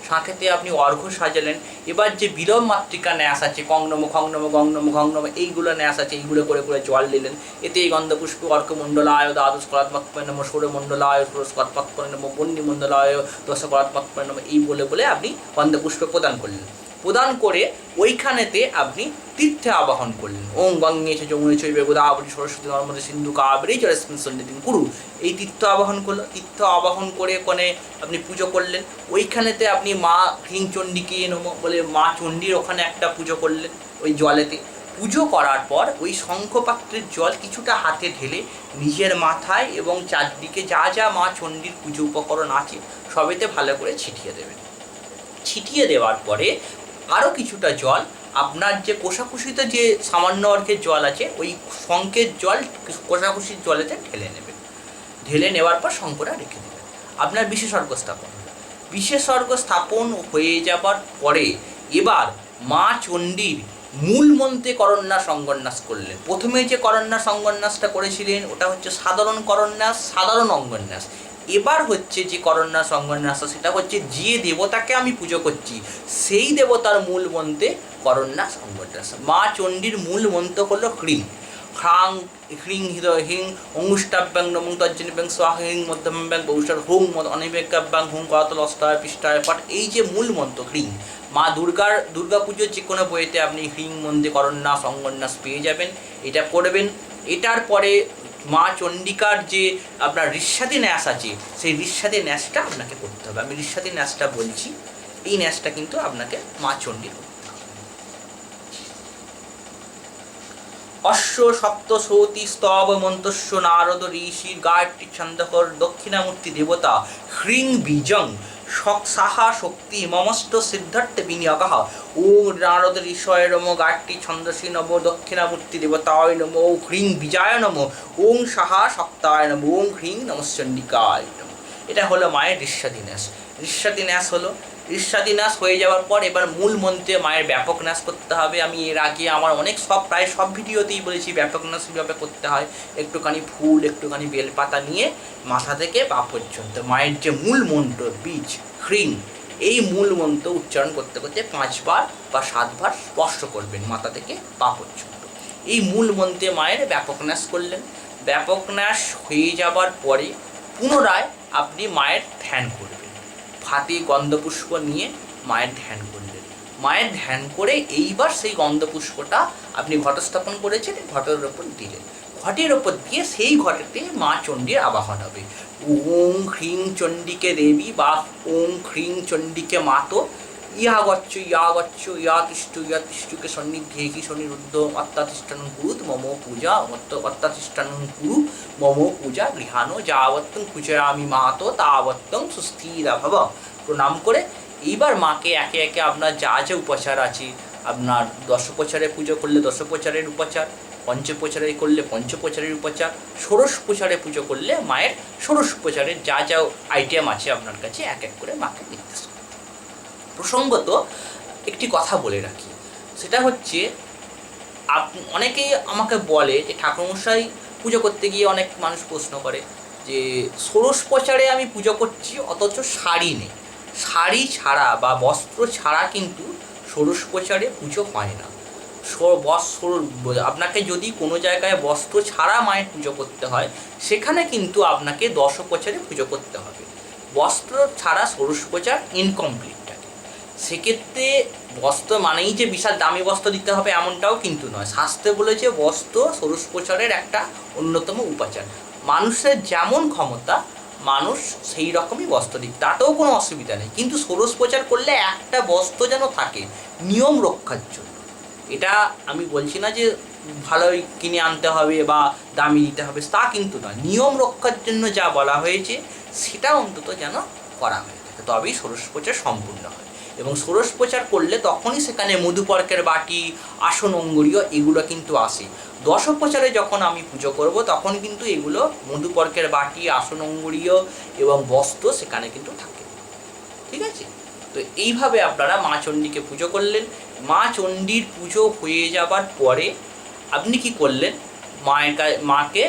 শাঁখেতে আপনি অর্ঘ্য সাজালেন। এবার যে বিলোম মাতৃকা ন্যাস আছে কং নম খং নম গং নম ঘং নম এইগুলো ন্যাস আছে, এইগুলো করে করে জল দিলেন। এতে এই গন্ধপুষ্প অর্কমণ্ডলায় দ্বাদশ কলাত্মক নম ষোড়মণ্ডলায় ষোড়শকলাত্মক নম বন্যমণ্ডলায় দশকলাত্মক নম এই বলে বলে আপনি গন্ধপুষ্প প্রদান করলেন। প্রদান করে ওইখানেতে আপনি তীর্থে আবাহন করলেন। ওং গঙ্গে যমুনে চৈবে গোদাবরী সরস্বতী নর্মদে সিন্ধু কাবেরী জলেস্মিন সন্নিধিং কুরু। এই তীর্থ আবাহন করলো। তীর্থ আবাহন করে ওখানে আপনি পুজো করলেন। ওইখানেতে আপনি মা ক্লিং চণ্ডীকে নমঃ বলে মা চণ্ডীর ওখানে একটা পুজো করলেন ওই জলেতে। পুজো করার পর ওই শঙ্খপাত্রের জল কিছুটা হাতে ঢেলে নিজের মাথায় এবং চারদিকে যা যা মা চণ্ডীর পুজো উপকরণ আছে সবেতে ভালো করে ছিটিয়ে দেবেন। ছিটিয়ে দেওয়ার পরে আরও কিছুটা জল আপনার যে কোষাকুষিতে যে সামান্য অর্ঘের জল আছে ওই শঙ্খের জল কোষাকুষির জলেতে ঢেলে নেবেন। ঢেলে নেওয়ার পর শঙ্করা রেখে দেবেন। আপনার বিশেষজ্ঞ স্থাপন হলো। বিশেষজ্ঞ স্থাপন হয়ে যাবার পরে এবার মা চণ্ডীর মূল মন্ত্রে করন্যাস অঙ্গন্যাস করলেন। প্রথমে যে করন্যাস অঙ্গন্যাসটা করেছিলেন ওটা হচ্ছে সাধারণ করন্যাস, সাধারণ অঙ্গন্যাস। এবার হচ্ছে যে করন্যাস অঙ্গন্যাস সেটা হচ্ছে যে দেবতাকে আমি পুজো করছি সেই দেবতার মূল মন্ত্রে করন্যাস অঙ্গন্যাস। মা চণ্ডীর মূল মন্ত্র হলো হ্রিং হ্রাং হ্রিং হিং অঙ্গুষ্টাব্যাং নমং তজ্জনিব্যাং স্বাহা হিং মধ্যম্যাং বৌষার হুং অনিবেকাব্যাং হুং করতল অষ্টায় পৃষ্ঠায় পাঠ। এই যে মূল মন্ত্র হ্রিং, মা দুর্গা পুজোর যে কোনো বইতে আপনি হ্রিং মন্ত্রে করন্যাস অঙ্গন্যাস পেয়ে যাবেন। এটা করবেন। এটার পরে মা চণ্ডিকার যে আপনার ঋষ্যাদি ন্যাস আছে সেই ঋষ্যাদি ন্যাসটা আপনাকে করতে হবে। আমি ঋষ্যাদি ন্যাসটা বলছি, এই ন্যাসটা কিন্তু আপনাকে মা চণ্ডীর করতে হবে। অশ্ব সপ্ত সৌতি স্তব মন্তস্য নারদ ঋষির গায়ত্রী ছন্দকর দক্ষিণামূর্তি দেবতা হ্রিং বীজং সাহা শক্তি মমষ্ট সিদ্ধার্থ বিনিয়োগঃ ওং নারদ ঋষয় নমো গায়ত্রী ছন্দসী নমো দক্ষিণামূর্তি দেবতায় নমো হ্রিং বীজায় নমো ওং সাহা শক্তায় নমো ওং হ্রিং নমশ্চণ্ডিকায় নমো। এটা হলো মায়ের ঋষ্যাদি ন্যাস। ঋষ্যাদি ন্যাস হলো। ঋষ্যাদি ন্যাস হয়ে যাওয়ার পর এবার মূল মন্ত্রে মায়ের ব্যাপক ন্যাস করতে হবে। আমি এর আগে আমার প্রায় সব ভিডিওতেই বলেছি ব্যাপক ন্যাস কীভাবে করতে হয়। একটুখানি ফুল, একটুখানি বেলপাতা নিয়ে মাথা থেকে পা পর্যন্ত মায়ের যে মূল মন্ত্র বীজ হ্রিং, এই মূল মন্ত্র উচ্চারণ করতে করতে 5 বার বা 7 বার স্পর্শ করবেন মাথা থেকে পা পর্যন্ত। এই মূল মন্ত্রে মায়ের ব্যাপক ন্যাস করলেন। ব্যাপক ন্যাস হয়ে যাবার পরে পুনরায় আপনি মায়ের ধ্যান করবেন। হাতে গন্ধপুষ্প নিয়ে মায়ের ধ্যান করলেন। মায়ের ধ্যান করে এইবার সেই গন্ধপুষ্পটা আপনি ঘটস্থাপন করেছেন, ঘটের ওপর দিলেন। ঘটের ওপর দিয়ে সেই ঘটেতে মা চণ্ডীর আবাহন হবে। ওং হ্রিং চণ্ডীকে দেবী বা ওং হ্রিং চণ্ডীকে মাতো ইয়া গচ্ছ ইয়া তিষ্ঠুকে সন্নিধ্যে কি সন্নিরুদ্ধ অত্যাতিষ্ঠান কুরুত মম পূজা অত্যাতিষ্ঠান কুরু মম পূজা গৃহানো যাবত্তং পূজয়ামি মাতো তাবত্তং সুস্থিরা ভব। প্রণাম করে এইবার মাকে একে একে আপনার যা যা উপাচার আছে, আপনার দশোপচারে পুজো করলে দশোপচারের উপাচার, পঞ্চোপচারে করলে পঞ্চোপচারের উপাচার, ষোড়শোপচারে পুজো করলে মায়ের ষোড়শোপচারের যা যা আইটেম আছে আপনার কাছে এক এক করে মাকে নির্দেশ করতে। প্রসঙ্গত একটি কথা বলে রাখি, সেটা হচ্ছে অনেকেই আমাকে বলে যে ঠাকুরমশাই পুজো করতে গিয়ে অনেক মানুষ প্রশ্ন করে যে ষোড়শোপচারে আমি পুজো করছি অথচ শাড়ি নেই। শাড়ি ছাড়া বা বস্ত্র ছাড়া কিন্তু ষোড়শোপচারে পুজো হয় না। আপনাকে যদি কোনো জায়গায় বস্ত্র ছাড়া মায়ের পুজো করতে হয় সেখানে কিন্তু আপনাকে দশোপচারে পুজো করতে হবে। বস্ত্র ছাড়া ষোড়শোপচার ইনকমপ্লিট থাকে। সেক্ষেত্রে বস্ত্র মানেই যে বিশাল দামি বস্ত্র দিতে হবে এমনটাও কিন্তু নয়। শাস্ত্রে বলেছে বস্ত্র ষোড়শোপচারের একটা অন্যতম উপাচার। মানুষের যেমন ক্ষমতা মানুষ সেই রকমই বস্ত্র দিক, তাতেও কোনো অসুবিধা নেই। কিন্তু ষোড়শোপচার করলে একটা বস্ত্র যেন থাকে নিয়ম রক্ষার জন্য। এটা আমি বলছি না যে ভালোই কিনে আনতে হবে বা দামি দিতে হবে, তা কিন্তু নয়। নিয়ম রক্ষার জন্য যা বলা হয়েছে সেটা অন্তত যেন করা হয়ে থাকে, তবেই ষোড়শোপচার সম্পূর্ণ হয়। এবং ষোড়শোপচার করলে তখনই সেখানে মধুপর্কের বাটি, আসন অঙ্গুরীয় এগুলো কিন্তু আসে। দশোপচারে যখন আমি পুজো করব তখন কিন্তু এগুলো মধুপর্কের বাটি, আসন অঙ্গুরীয় এবং বস্ত্র সেখানে কিন্তু থাকে। ঠিক আছে? তো এইভাবে আপনারা মা চণ্ডীকে পুজো করলেন। মা চণ্ডীর পুজো হয়ে যাবার পরে আপনি কি করলেন, মাকে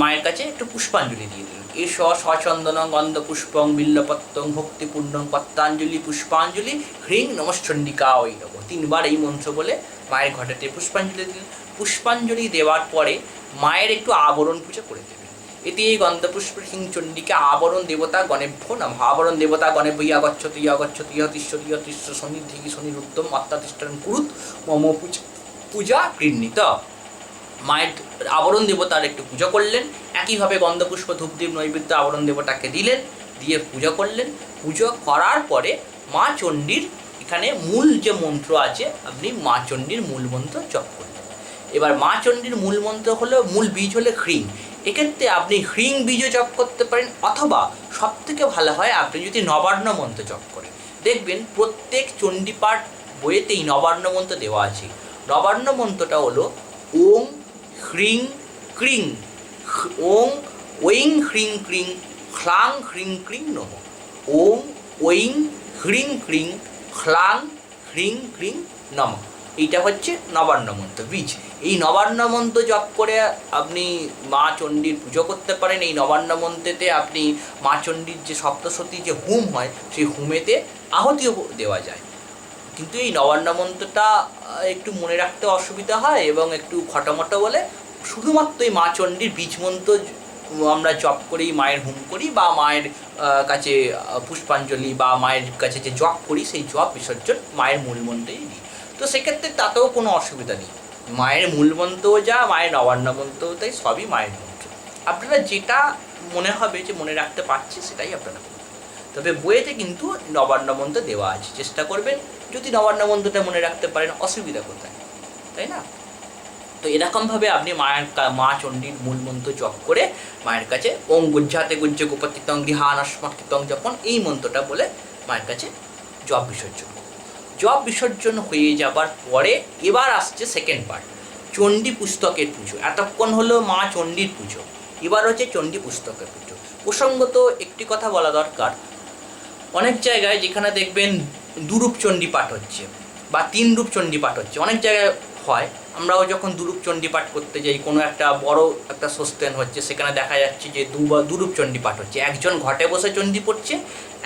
মায়ের কাছে একটু পুষ্পাঞ্জলি দিয়ে দিলেন। এস সচন্দন গন্ধপুষ্পং বিল্লপত্রং ভক্তিপূর্ণং পত্রাঞ্জলি পুষ্পাঞ্জলি হ্রিং নমশ্চণ্ডিকা ওই নব। 3 বার এই মন্ত্র বলে মায়ের ঘটেতে পুষ্পাঞ্জলি দিলেন। পুষ্পাঞ্জলি দেওয়ার পরে মায়ের একটু আবরণ পুজো করে দেবেন। এতে এই গন্ধপুষ্প হ্রিং চণ্ডীকে আবরণ দেবতা গণেভ্য নমঃ। আবরণ দেবতা গণেভ্য ইয়া গচ্ছতু তিষ্ঠ সন্নিধি সন্নিরুদ্ধম অত্যাতিষ্ঠান কুরুত মম পূজা গৃহীত। মায়ের আবরণ দেবতার একটু পুজো করলেন। একইভাবে গন্ধপুষ্প ধূপদীপ নৈবেদ্য আবরণ দেবতাকে দিলেন, দিয়ে পুজো করলেন। পুজো করার পরে মা চণ্ডীর এখানে মূল যে মন্ত্র আছে আপনি মা চণ্ডীর মূল মন্ত্র জপ করলেন। এবার মা চণ্ডীর মূল মন্ত্র হলো, মূল বীজ হলো হ্রিং। এক্ষেত্রে আপনি হ্রিং বীজও জপ করতে পারেন, অথবা সবথেকে ভালো হয় আপনি যদি নবান্ন মন্ত্র জপ করেন। দেখবেন প্রত্যেক চণ্ডীপাঠ বইয়েতেই নবান্ন মন্ত্র দেওয়া আছে। নবান্ন মন্ত্রটা হলো ওং হ্রিং ক্রিং, ওং ওইং হ্রিং ক্রিং, খ্লাং হ্রিং ক্রিং নমঃ। ওং ওইং হ্রিং ক্রিং, খ্লাং হ্রিং ক্রিং নমঃ। এইটা হচ্ছে নবান্ন মন্ত্র বীজ। এই নবান্ন মন্ত্র জপ করে আপনি মা চণ্ডীর পুজো করতে পারেন। এই নবান্ন মন্ত্রেতে আপনি মা চণ্ডীর যে সপ্তশতী যে হুম হয়, সেই হুমেতে আহুতিও দেওয়া যায়। কিন্তু এই নবান্ন মন্ত্রটা একটু মনে রাখতে অসুবিধা হয় এবং একটু খটামটো বলে শুধুমাত্র এই মা চণ্ডীর বীজ মন্ত্র আমরা জপ করি, মায়ের হুম করি, বা মায়ের কাছে পুষ্পাঞ্জলি বা মায়ের কাছে যে জপ করি সেই জপ বিসর্জন মায়ের মূল মন্ত্রেই দিই। তো সেক্ষেত্রে তাতেও কোনো অসুবিধা নেই। মায়ের মূল মন্ত্রও যা, মায়ের নবান্ন মন্ত্রও তাই, সবই মায়ের মন্ত্র। আপনারা যেটা মনে হবে যে মনে রাখতে পারছি সেটাই আপনারা করবেন। তবে বইয়েতে কিন্তু নবান্ন মন্ত্র দেওয়া আছে, চেষ্টা করবেন যদি নবান্ন মন্ত্রটা মনে রাখতে পারেন, অসুবিধা কোথায়, তাই না? তো এরকমভাবে আপনি মা চণ্ডীর মূল মন্ত্র জপ করে মায়ের কাছে ওং গুজ্জাতে গুজ্জ গোপতিতং গৃহানস্মকৃতং যখন এই মন্ত্রটা বলে মায়ের কাছে জপ বিসর্জন। জপ বিসর্জন হয়ে যাবার পরে এবার আসছে সেকেন্ড পার্ট, চণ্ডী পুস্তকের পুজো। এতক্ষণ হলো মা চণ্ডীর পুজো, এবার হচ্ছে চণ্ডী পুস্তকের পুজো। প্রসঙ্গত একটি কথা বলা দরকার, অনেক জায়গায় যেখানে দেখবেন দুরূপ চণ্ডী পাঠ হচ্ছে বা 3 রূপ চণ্ডী পাঠ হচ্ছে, অনেক জায়গায় হয়। আমরাও যখন দুরূপ চণ্ডী পাঠ করতে যাই, কোনো একটা বড় একটা সস্তেন হচ্ছে, সেখানে দেখা যাচ্ছে যে দুরূপ চণ্ডী পাঠ হচ্ছে। একজন ঘটে বসে চণ্ডী পড়ছে,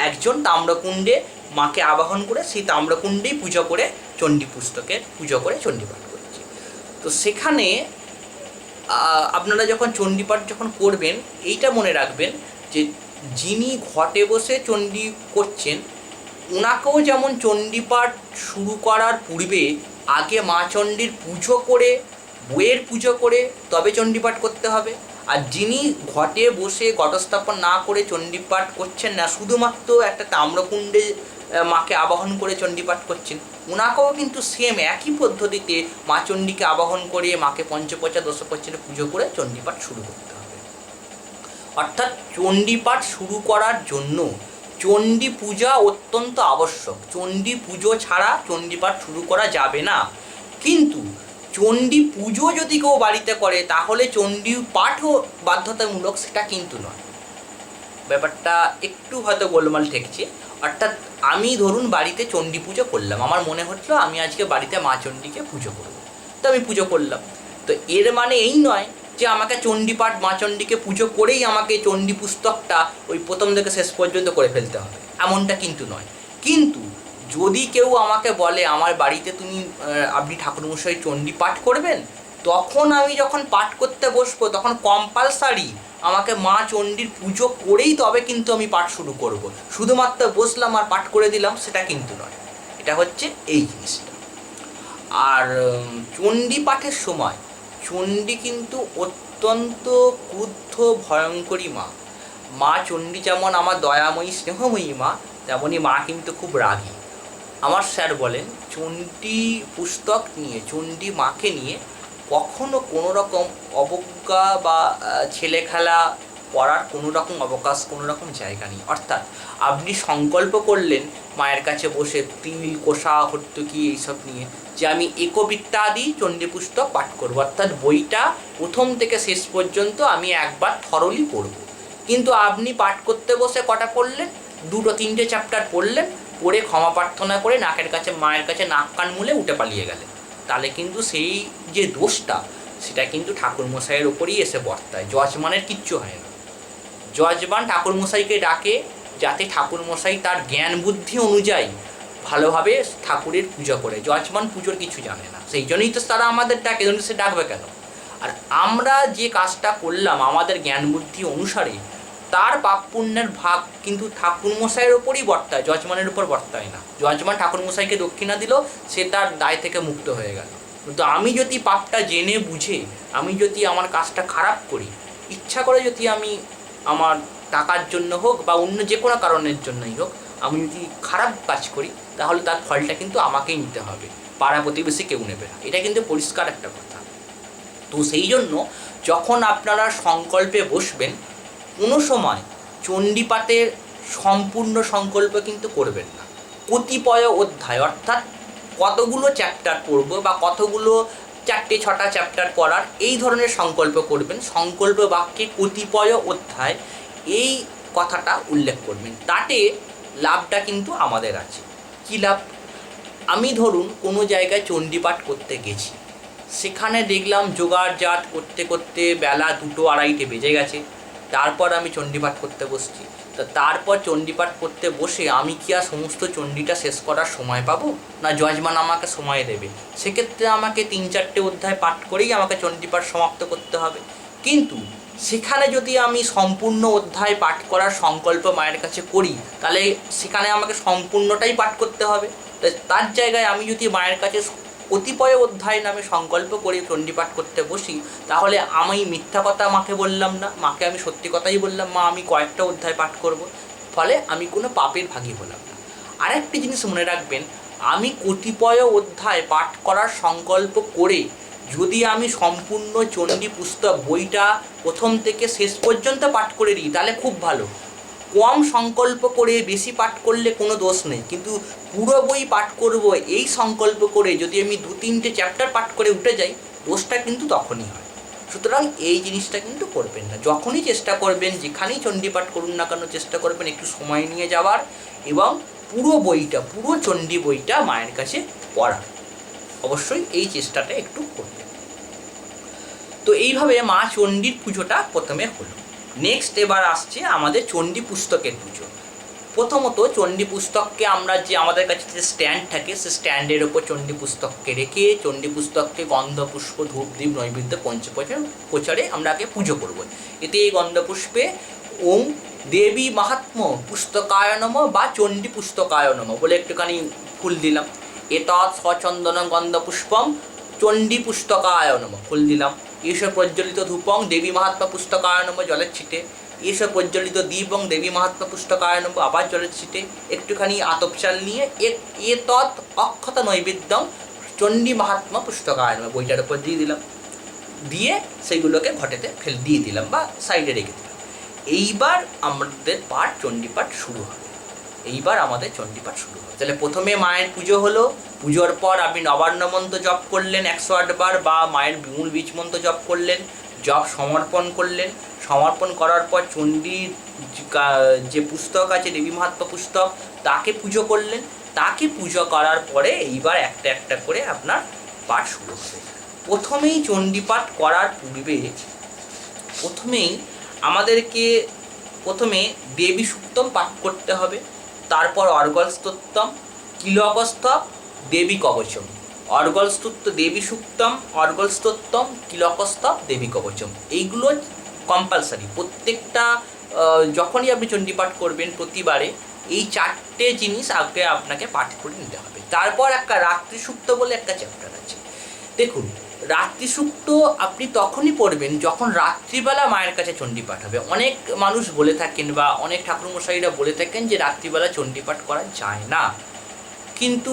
একজন তাম্রকুণ্ডে মাকে আবাহন করে সেই তাম্রকুণ্ডেই পুজো করে চণ্ডী পুস্তকের পুজো করে চণ্ডী পাঠ করছে। তো সেখানে আপনারা যখন চণ্ডী পাঠ যখন করবেন, এইটা মনে রাখবেন যে যিনি ঘটে বসে চণ্ডী করছেন ওনাকেও যেমন চণ্ডীপাঠ শুরু করার পূর্বে আগে মা চণ্ডীর পুজো করে, বইয়ের পুজো করে তবে চণ্ডীপাঠ করতে হবে। আর যিনি ঘটে বসে ঘটস্থাপন না করে চণ্ডীপাঠ করছেন না, শুধুমাত্র একটা তাম্রকুণ্ডে মাকে আবাহন করে চণ্ডীপাঠ করছেন, ওনাকেও কিন্তু সেম একই পদ্ধতিতে মা চণ্ডীকে আবাহন করে মাকে পঞ্চপচা দশপচারে পুজো করে চণ্ডীপাঠ শুরু করতে হবে। অর্থাৎ চণ্ডীপাঠ শুরু করার জন্য চণ্ডী পূজা অত্যন্ত আবশ্যক। চণ্ডী পুজো ছাড়া চণ্ডীপাঠ শুরু করা যাবে না। কিন্তু চণ্ডী পুজো যদি কেউ বাড়িতে করে তাহলে চণ্ডী পাঠও বাধ্যতামূলক, সেটা কিন্তু নয়। ব্যাপারটা একটু হয়তো গোলমাল ঠেকছে। অর্থাৎ আমি ধরুন বাড়িতে চণ্ডী পুজো করলাম, আমার মনে হচ্ছিল আমি আজকে বাড়িতে মা চণ্ডীকে পুজো করব, তো আমি পুজো করলাম। তো এর মানে এই নয় যে আমাকে চণ্ডীপাঠ মা চণ্ডীকে পুজো করেই আমাকে চণ্ডী পুস্তকটা ওই প্রথম থেকে শেষ পর্যন্ত করে ফেলতে হবে, এমনটা কিন্তু নয়। কিন্তু যদি কেউ আমাকে বলে আমার বাড়িতে আপনি ঠাকুরমশাই চণ্ডী পাঠ করবেন, তখন আমি যখন পাঠ করতে বসবো তখন কম্পালসারি আমাকে মা চণ্ডীর পুজো করেই তবে কিন্তু আমি পাঠ শুরু করব। শুধুমাত্র বসলাম আর পাঠ করে দিলাম সেটা কিন্তু নয়। এটা হচ্ছে এই জিনিসটা। আর চণ্ডী পাঠের সময় চণ্ডী কিন্তু অত্যন্ত ক্রুদ্ধ ভয়ঙ্করী মা। মা চণ্ডী যেমন আমার দয়াময়ী স্নেহময়ী মা, তেমনই মা কিন্তু খুব রাগী। আমার স্যার বলেন চণ্ডী পুস্তক নিয়ে, চণ্ডী মাকে নিয়ে কখনো কোনো রকম অবজ্ঞা বা ছেলে খেলা করার কোনো রকম অবকাশ, কোনো রকম জায়গা নেই। অর্থাৎ আপনি সংকল্প করলেন মায়ের কাছে বসে তিল কোষা হর্তুকি এইসব নিয়ে যে আমি একবিত্তাদি চণ্ডী পুস্তক পাঠ করবো, অর্থাৎ বইটা প্রথম থেকে শেষ পর্যন্ত আমি একবার থরলি পড়ব। কিন্তু আপনি পাঠ করতে বসে কটা পড়লেন, 2-3টে চ্যাপ্টার পড়লেন, পড়ে ক্ষমা প্রার্থনা করে নাকের কাছে মায়ের কাছে নাক কান মুলে উঠে পালিয়ে গেলেন, তাহলে কিন্তু সেই যে দোষটা সেটা কিন্তু ঠাকুরমশাইয়ের ওপরেই এসে বর্তায়। যজমানের কিচ্ছু হয় না। যজমান ঠাকুরমশাইকে ডাকে যাতে ঠাকুরমশাই তার জ্ঞান বুদ্ধি অনুযায়ী ভালোভাবে ঠাকুরের পুজো করে। যজমান পুজোর কিছু জানে না, সেই জন্যই তো তারা আমাদের ডাকে, সে ডাকবে কেন? আর আমরা যে কাজটা করলাম আমাদের জ্ঞান বুদ্ধি অনুসারে, তার পাপ পুণ্যের ভাগ কিন্তু ঠাকুরমশাইয়ের ওপরই বর্তায়, যজমানের উপর বর্তায় না। যজমান ঠাকুরমশাইকে দক্ষিণা দিল, সে তার দায় থেকে মুক্ত হয়ে গেল। কিন্তু আমি যদি পাপটা জেনে বুঝে, আমি যদি আমার কাজটা খারাপ করি, ইচ্ছা করে যদি আমি আমার টাকার জন্য হোক বা অন্য যে কোনো কারণের জন্যই হোক আমি যদি খারাপ কাজ করি তাহলে তার ফলটা কিন্তু আমাকেই নিতে হবে, পাড়া প্রতিবেশী কেউ নেবে না। এটা কিন্তু পরিষ্কার একটা কথা। তো সেই জন্য যখন আপনারা সংকল্পে বসবেন, কোনো সময় চণ্ডীপাঠের সম্পূর্ণ সংকল্প কিন্তু করবেন না। কতিপয় অধ্যায়, অর্থাৎ কতগুলো চ্যাপ্টার পড়ব বা কতগুলো 4-6টা চ্যাপ্টার পড়ার, এই ধরনের সংকল্প করবেন। সংকল্প বাক্যে কতিপয় অধ্যায় এই কথাটা উল্লেখ করবেন। তাতে লাভটা কিন্তু আমাদের আছে। কী লাভ? আমি ধরুন কোনো জায়গায় চণ্ডীপাঠ করতে গেছি, সেখানে দেখলাম জোগাড় জাত করতে করতে বেলা 2-2:30 বেজে গেছে। তারপর আমি চণ্ডীপাঠ করতে বসছি। তারপর চণ্ডীপাঠ করতে বসে আমি কি আর সমস্ত চণ্ডীটা শেষ করার সময় পাবো? না, যজমান আমাকে সময় দেবে। সেক্ষেত্রে আমাকে 3-4টে অধ্যায় পাঠ করেই আমাকে চণ্ডীপাঠ সমাপ্ত করতে হবে। কিন্তু সেখানে যদি আমি সম্পূর্ণ অধ্যায় পাঠ করার সংকল্প মায়ের কাছে করি, তাহলে সেখানে আমাকে সম্পূর্ণটাই পাঠ করতে হবে। তার জায়গায় আমি যদি মায়ের কাছে কতিপয় অধ্যায় নামে সংকল্প করে চণ্ডীপাঠ করতে বসি, তাহলে আমি মিথ্যা কথা মাকে বললাম না, মাকে আমি সত্যি কথাই বললাম, মা আমি কয়েকটা অধ্যায় পাঠ করব। ফলে আমি কোনো পাপের ভাগী হলাম না। আরেকটি জিনিস মনে রাখবেন, আমি কতিপয় অধ্যায় পাঠ করার সংকল্প করে যদি আমি সম্পূর্ণ চণ্ডী পুস্তক বইটা প্রথম থেকে শেষ পর্যন্ত পাঠ করে দিই, তাহলে খুব ভালো। কম সংকল্প করে বেশি পাঠ করলে কোনো দোষ নেই, কিন্তু পুরো বই পাঠ করব এই সংকল্প করে যদি আমি 2-3টে চ্যাপ্টার পাঠ করে উঠে যাই, দোষটা কিন্তু তখনই হয়। সুতরাং এই জিনিসটা কিন্তু করবেন না। যখনই চেষ্টা করবেন, যেখানেই চণ্ডীপাঠ করুন না কেন, চেষ্টা করবেন একটু সময় নিয়ে যাওয়ার এবং পুরো বইটা, পুরো চণ্ডী বইটা মায়ের কাছে পড়ার। অবশ্যই এই চেষ্টাটা একটু করবেন। তো এইভাবে মা চণ্ডীর পুজোটা প্রথমে হলো। নেক্সট এবার আসছে আমাদের চণ্ডী পুস্তকের পুজো। প্রথমত চণ্ডী পুস্তককে আমরা যে আমাদের কাছে যে স্ট্যান্ড থাকে, সে স্ট্যান্ডের ওপর চণ্ডী পুস্তককে রেখে চণ্ডী পুস্তককে গন্ধ পুষ্প ধূপ দ্বীপ নৈবেদ্য পঞ্চপ্রচারে আমরা আগে পুজো করব। এতে এই গন্ধপুষ্পে ওম দেবী মাহাত্ম্য পুস্তকায় নমঃ বা চণ্ডী পুস্তকায় নমঃ বলে একটুখানি ফুল দিলাম। এতৎ সচন্দন গন্ধপুষ্পম চণ্ডী পুস্তকায় নমঃ ফুল দিলাম। এসব প্রজ্বলিত ধূপং দেবী মাহাত্ম্য পুস্তকায় নমঃ জলের ছিটে। এসব প্রজ্বলিত দীপং দেবী মাহাত্ম্য পুস্তকায় নমঃ আবার জলের ছিটে। একটুখানি আতপ চাল নিয়ে এতৎ অক্ষত নৈবেদ্যং চণ্ডী মাহাত্ম্য পুস্তকায় নমঃ বইটার উপর দিয়ে দিলাম। দিয়ে সেইগুলোকে ঘটেতে দিয়ে দিলাম বা সাইডে রেখে দিলাম। এইবার আমাদের পাঠ চণ্ডীপাঠ শুরু হবে। তাহলে প্রথমে মায়ের পুজো হলো। পুজোর পর আপনি নবান্ন মন্ত্র জপ করলেন 108 বার, বা মায়ের মূল বীজ মন্ত্র জপ করলেন, জপ সমর্পণ করলেন। সমর্পণ করার পর চণ্ডীর যে পুস্তক আছে, দেবী মাহাত্ম্য পুস্তক, তাকে পুজো করলেন। তাকে পুজো করার পরে এইবার একটা একটা করে আপনার পাঠ শুরু হবে। প্রথমেই চণ্ডীপাঠ করার পূর্বে আমাদেরকে দেবী সুক্তম পাঠ করতে হবে। তারপর অর্গল স্তোত্তম, কিলকস্তব, দেবী কবচম। অর্গল স্তোত্র, দেবী সুক্তম, অর্গল স্তোত্তম, কিলকস্তব, দেবী কবচম, এইগুলো কম্পালসারি। প্রত্যেকটা যখনই আপনি চণ্ডীপাঠ করবেন প্রতিবারে এই 4টে জিনিস আগে আপনাকে পাঠ করে নিতে হবে। তারপর একটা রাত্রি সুক্ত বলে একটা চ্যাপ্টার আছে। দেখুন, রাত্রিসূক্ত আপনি তখনই পড়বেন যখন রাত্রিবেলা মায়ের কাছে চণ্ডীপাঠ হবে। অনেক মানুষ বলে থাকেন বা অনেক ঠাকুরমশাইরা বলে থাকেন যে রাত্রিবেলা চণ্ডীপাঠ করা যায় না, কিন্তু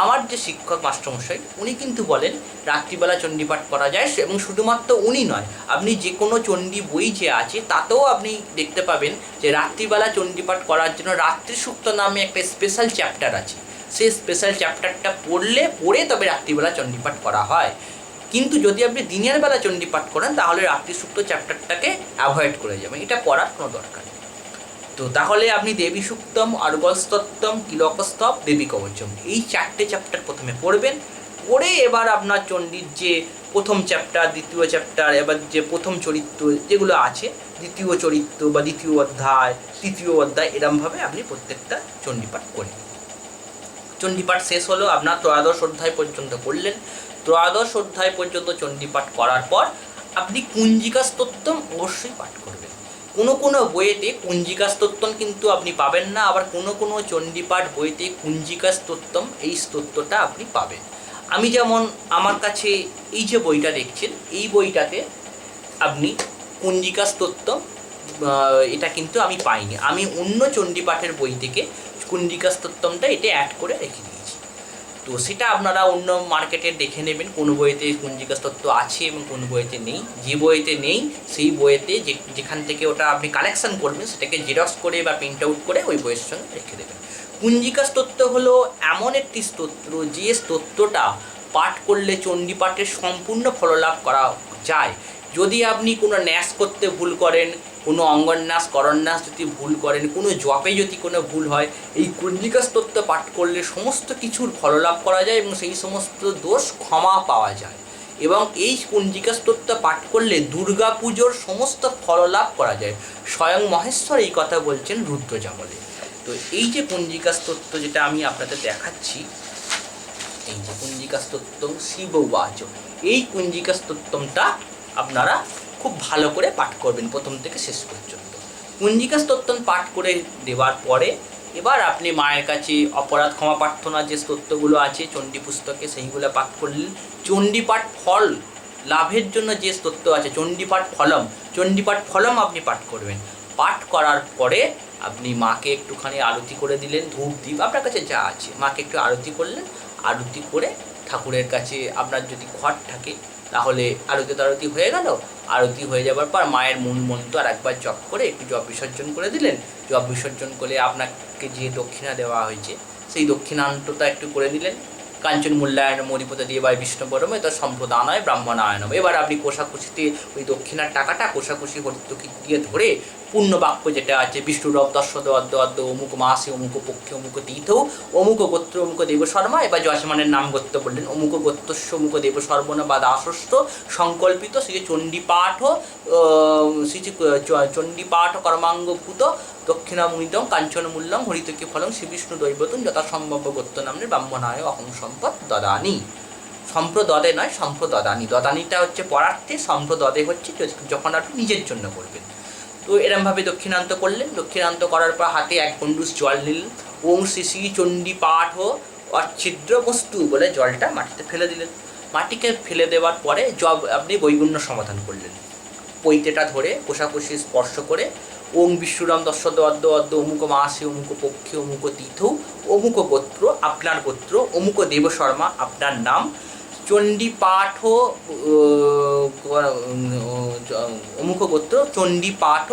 আমার যে শিক্ষক মাস্টারমশাই উনি কিন্তু বলেন রাত্রিবেলা চণ্ডীপাঠ করা যায়। এবং শুধুমাত্র উনি নয়, আপনি যে কোনো চণ্ডী বই যে আছে তাতেও আপনি দেখতে পাবেন যে রাত্রিবেলা চণ্ডীপাঠ করার জন্য রাত্রিসূক্ত নামে একটা স্পেশাল চ্যাপ্টার আছে। সেই স্পেশাল চ্যাপ্টারটা পড়ে তবে রাত্রিবেলা চণ্ডীপাঠ করা হয়। কিন্তু যদি আপনি দিনের বেলা চণ্ডীপাঠ করেন তাহলে রাত্রিসূক্ত চ্যাপ্টারটাকে অ্যাভয়েড করে যাবেন, এটা পড়ার কোনো দরকার নেই। তো তাহলে আপনি দেবী সুক্তম, অর্গল স্তোত্তম, কিলকস্তব, দেবী কবচম এই 4টে চ্যাপ্টার প্রথমে পড়বেন। পড়ে এবার আপনার চণ্ডীর যে প্রথম চ্যাপ্টার, দ্বিতীয় চ্যাপ্টার, এবার যে প্রথম চরিত্র যেগুলো আছে, দ্বিতীয় চরিত্র বা দ্বিতীয় অধ্যায়, তৃতীয় অধ্যায়, এরমভাবে আপনি প্রত্যেকটা চণ্ডীপাঠ করবেন। চণ্ডীপাঠ শেষ হলো, আপনার 13 অধ্যায় পর্যন্ত করলেন। 13 অধ্যায় পর্যন্ত চণ্ডীপাঠ করার পর আপনি কুঞ্জিকা স্তোত্তম অবশ্যই পাঠ করবেন। কোনো বইয়েতে কুঞ্জিকা স্তোত্তম কিন্তু আপনি পাবেন না, আবার কোনো চণ্ডীপাঠ বইতে কুঞ্জিকা স্তোত্তম এই স্তোত্রটা আপনি পাবেন। আমি যেমন আমার কাছে এই যে বইটা দেখছেন, এই বইটাতে আপনি কুঞ্জিকা স্তোত্তম এটা কিন্তু আমি পাইনি, আমি অন্য চণ্ডীপাঠের বই থেকে কুঞ্জিকা স্তোত্রমটা এটা অ্যাড করে রেখে দিয়েছি। তো সেটা আপনারা অন্য মার্কেটে দেখে নেবেন কোন বইতে কুঞ্জিকা স্তোত্র আছে এবং কোন বইতে নেই। যে বইতে নেই সেই বইতে যেখান থেকে ওটা আপনি কালেকশন করবেন সেটাকে জেরক্স করে বা প্রিন্ট আউট করে ওই বইয়ের সঙ্গে রেখে দেবেন। কুঞ্জিকা স্তোত্র হলো এমন একটি স্তোত্র যে স্তোত্রটা পাঠ করলে চণ্ডীপাঠের সম্পূর্ণ ফললাভ করা যায়। যদি আপনি কোনো ন্যাস করতে ভুল করেন, কোনো অঙ্গন্যাস করন্যাস যদি ভুল করেন, কোনো জপে যদি কোনো ভুল হয়, এই কুঞ্জিকা স্তোত্র পাঠ করলে সমস্ত কিছুর ফললাভ করা যায় এবং সেই সমস্ত দোষ ক্ষমা পাওয়া যায়। এবং এই কুঞ্জিকা স্তোত্র পাঠ করলে দুর্গা পুজোর সমস্ত ফললাভ করা যায়। স্বয়ং মহেশ্বর এই কথা বলছেন রুদ্রজামলে। তো এই যে কুঞ্জিকা স্তোত্র যেটা আমি আপনাদের দেখাচ্ছি, এই যে কুঞ্জিকা স্তোত্রম শিববাচ, এই কুঞ্জিকা স্তোত্রমটা আপনারা খুব ভালো করে পাঠ করবেন প্রথম থেকে শেষ পর্যন্ত। কুঞ্জিকা স্তোত্রম পাঠ করে দেওয়ার পরে এবার আপনি মায়ের কাছে অপরাধ ক্ষমা প্রার্থনা যে স্তোত্রগুলো আছে চণ্ডী পুস্তকে সেইগুলো পাঠ করলেন। চণ্ডীপাঠ ফল লাভের জন্য যে স্তোত্র আছে চণ্ডীপাঠ ফলম, চণ্ডীপাঠ ফলম আপনি পাঠ করবেন। পাঠ করার পরে আপনি মাকে একটুখানি আরতি করে দিলেন, ধূপ দ্বীপ আপনার কাছে যা আছে মাকে একটু আরতি করলেন। আরতি করে ঠাকুরের কাছে আপনার যদি ঘট থাকে তাহলে আরতি হয়ে গেল। আরতি হয়ে যাবার পর মায়ের মূল মন্ত্র আর একবার জপ করে একটু জপ বিসর্জন করে দিলেন। জপ বিসর্জন করে আপনাকে যে দক্ষিণা দেওয়া হয়েছে সেই দক্ষিণান্তটা একটু করে দিলেন। কাঞ্চন মূল্যায়ন মরিপদ দিয়ে বা বিষ্ণু পরমে তো সম্প্রদানায় ব্রাহ্মণায়নম। এবার আপনি কোষাকুষিতে ওই দক্ষিণার টাকাটা কোষাকুষি হরিতকি দিয়ে ধরে পূর্ণ বাক্য যেটা আছে বিষ্ণুরব দর্শদ অদ্য অদ্য অমুক মাসে অমুক পক্ষে অমুক তীর্থ অমুক গোত্র অমুক দেব শর্মা, এবার যজমানের নাম গোত্র বললেন অমুক গোত্রস্য অমুক দেব শর্মণ বা দাসস্থ সংকল্পিত শ্রী চণ্ডীপাঠ শ্রী চণ্ডীপাঠ কর্মাঙ্গভূত দক্ষিণামূলং কাঞ্চনমূল্যং হরিতকি ফলং শ্রী বিষ্ণু দৈবতন যথাসম্ভব গোত্র নামে ব্রাহ্মণায় অহং সম্পদ দদানি। সম্প্রদদে নয় সম্প্রদদানি, দদানিটা হচ্ছে পরার্থে, সম্প্রদদে হচ্ছে যখন আপনি নিজের জন্য করবেন। তো এরমভাবে দক্ষিণান্ত করলেন। দক্ষিণান্ত করার পর হাতে এক গণ্ডূষ জল নিলেন। ওং শ্রী শ্রী চণ্ডীপাঠ অচ্ছিদ্র বস্তু বলে জলটা মাটিতে ফেলে দিলেন। মাটিকে ফেলে দেওয়ার পরে আপনি বৈগুণ্য সমাধান করলেন। পৈতেটা ধরে কোষাকুষি স্পর্শ করে ওং বিশ্বরাম দশদ অদ্য অদ্য অমুক মাসে অমুক পক্ষে অমুক তীর্থ অমুক গোত্র আপনার গোত্র অমুক দেবশর্মা আপনার নাম চণ্ডীপাঠ অমুক গোত্র চণ্ডীপাঠ